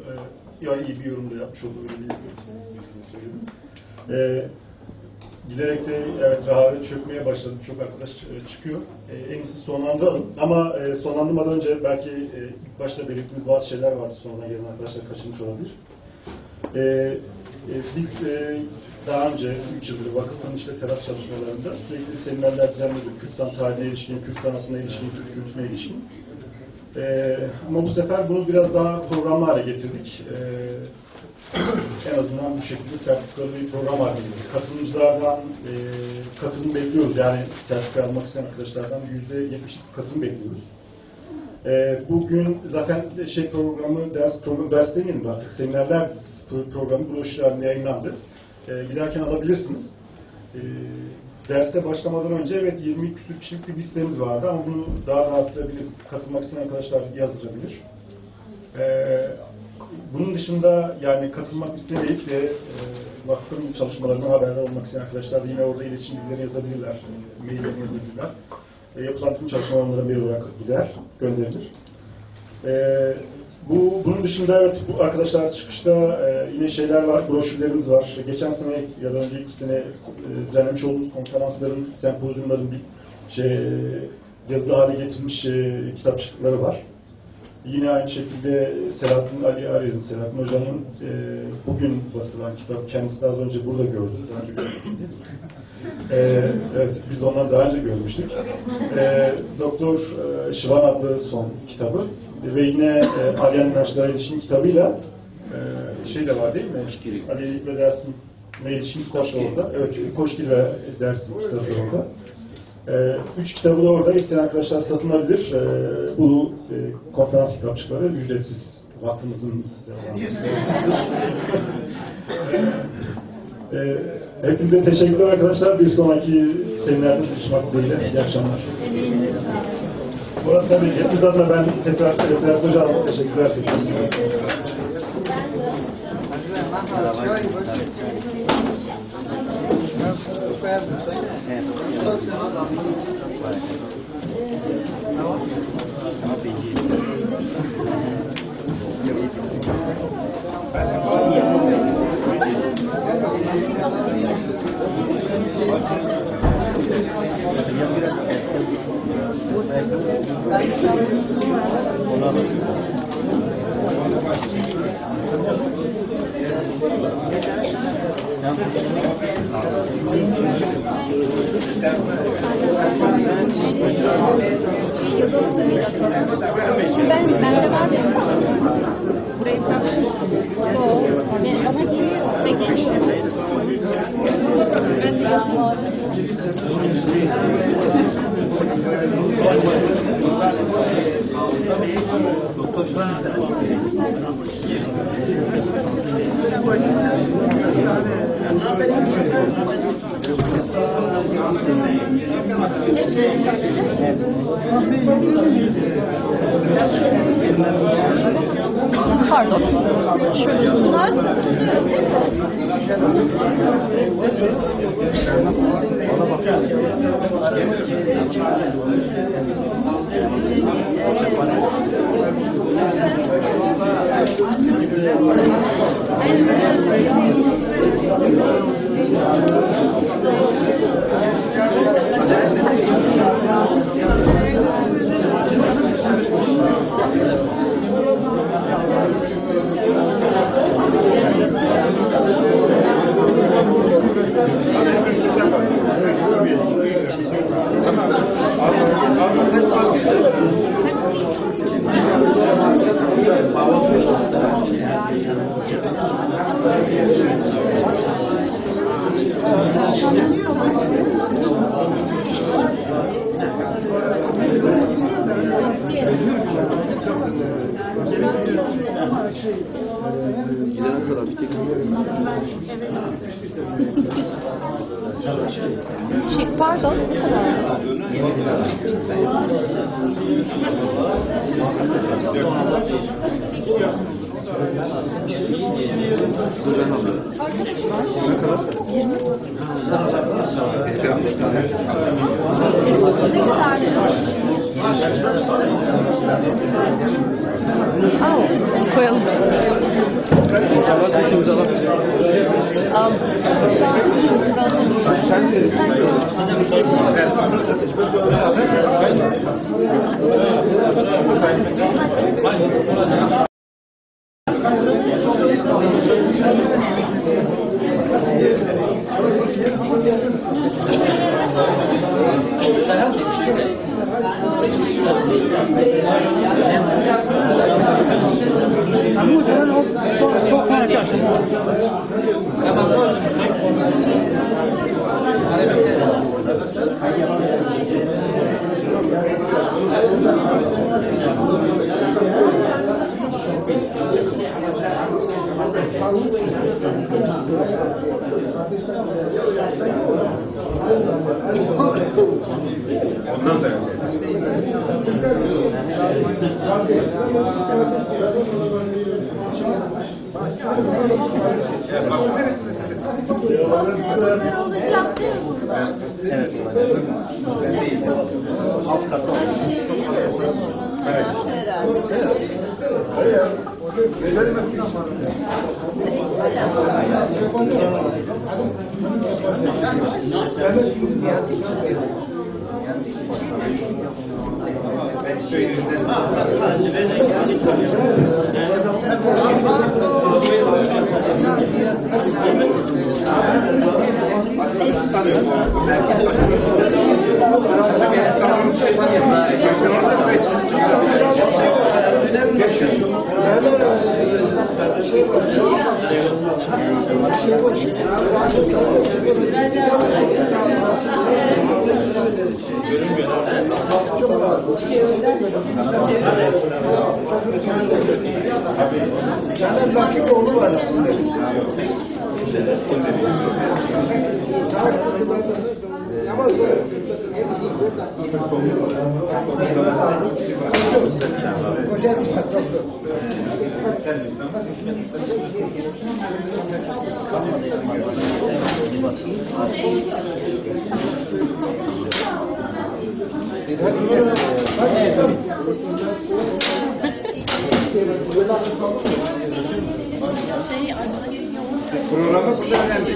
İyi bir yorum da yapmış oldu. Öyle söyledim. Giderek de evet rehavet çökmeye başladı. Çok arkadaş çıkıyor. En iyisi sonlandıralım. Ama sonlandırmadan önce belki ilk başta belirttiğimiz bazı şeyler vardı. Sonradan gelen arkadaşlar kaçırmış olabilir. Biz daha önce 3 yıldır vakıfın işte teras çalışmalarında sürekli seminerler düzenliyorduk. Kürt sanatına ilişkin, Kürt sanatına ilişkin, Türk kültürüne ilişkin. Ama bu sefer bunu biraz daha programlı hale getirdik. En azından bu şekilde sertifikalı bir program haline getirdik. Katılımcılardan katılım bekliyoruz. Yani sertifika almak isteyen arkadaşlardan %70'lik katılım bekliyoruz. Bugün zaten ders demeyelim de artık seminerler programı broşür halinde yayınlandı. Giderken alabilirsiniz. Derse başlamadan önce evet 20 küsur kişilik bir listemiz vardı ama bunu daha da arttırabiliriz. Katılmak isteyen arkadaşlar yazdırabilir. Bunun dışında yani katılmak istemeyip de vakfın çalışmalarından haberdar olmak isteyen arkadaşlar da yine orada iletişim bilgileri yazabilirler, maillerini yazabilirler. Yapılan tüm çalışmalar onlara mail olarak gider, gönderilir. Bunun dışında evet bu arkadaşlar çıkışta yine şeyler var, broşürlerimiz var. Geçen sene ya da önceki sene düzenlemiş olduğumuz konferansların, sempozyumların yazılı hale getirilmiş kitapçıkları var. Yine aynı şekilde Selahattin Hoca'nın bugün basılan kitap, kendisi daha az önce burada gördü. Daha önce görmüştük. Evet, biz de ondan daha önce görmüştük. Doktor Şivan adlı son kitabı ve yine Alyan İnançlara ilişkin kitabıyla şey de var değil mi? Ali ve Dersim'e ilişkin kitap da orada. Evet, Koşkil ve Dersim kitabı da orada. 3 kitabı da orada. İsteyen arkadaşlar satın alabilir. Bu konferans kitapçıkları ücretsiz. Vakfımızın size hepinize teşekkürler arkadaşlar. Bir sonraki seminerde buluşmak dileğiyle. İyi akşamlar. Bu arada tabii hepiniz adına ben tekrar Selahattin Hoca'ya teşekkürler. Ben de var ya. Burayı bırakmıştım. Bana geliyor. Bekliyorum. Ben de yazım aldım. Pardon. Şöyle tutarsan. Gidene kadar bir tek Pardon. ne kadar? 20. Koyalım. Çok farklı aşama. Ondan da Evet. Ben değil. Alt katta ben söylediğimden programı burada önemli.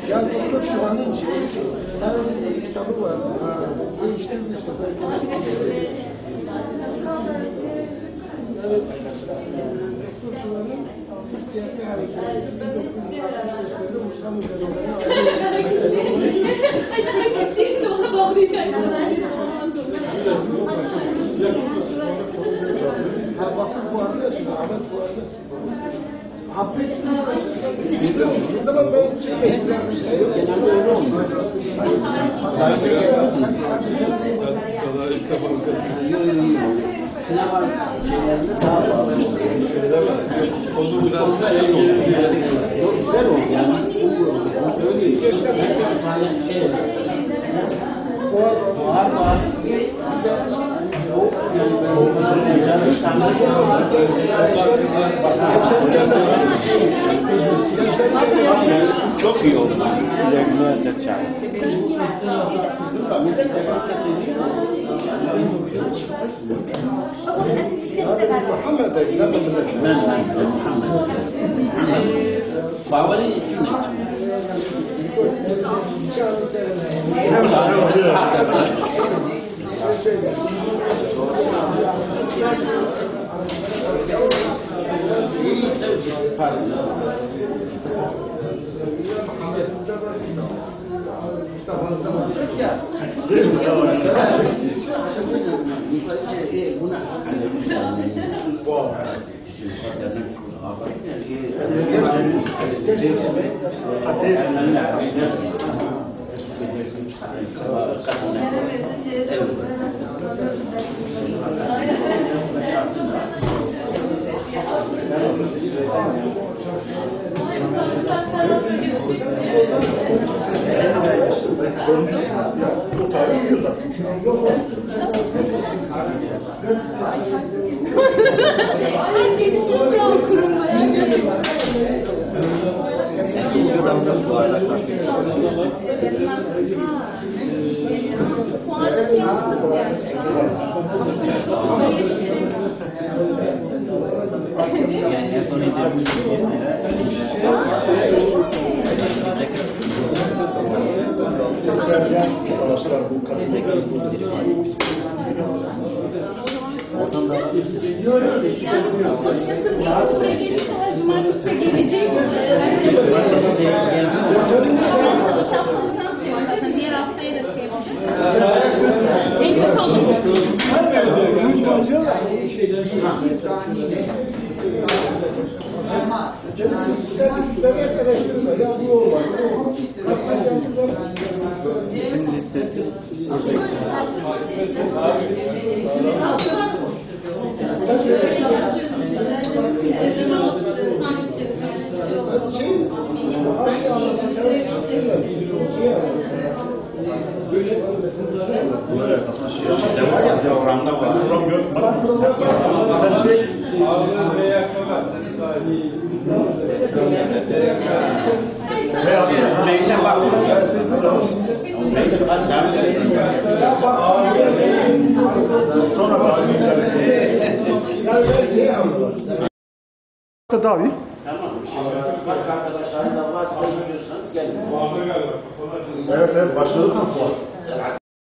Yani Doktor Şivan'ın kitabı var. Değiştirmiş işte. Evet. Doktor Şivan'ın siyasi hareketi. Herkes de ona bağlayacak. Tamam ben çekmeyeyim. Genelde öyle olmuyor. Sinema şeylerinde daha fazla. Onu biraz şey oldu. Çok güzel oldu yani. Onu söyleyeyim. Var var. Yok yani ben çok iyi oldu. Üniversite çağrısı. Müzik de seviyor. Muhammed Ben Muhammed. Babali kim? Fuarda şey yapmıştım yani. En son savaşlar bu kadın Hocası buraya gelirse her cumartesi de gelecek. Zaten diğer haftaya da şey olacak. En kötü olur mu? İsim listesi. Şeyde var ya, programda var. Sen tek Meyline bak. Meyline bak. sonra tedavi. Tamam. Başka arkadaşlarım da varsa istiyorsanız gelin. Evet başladık mı?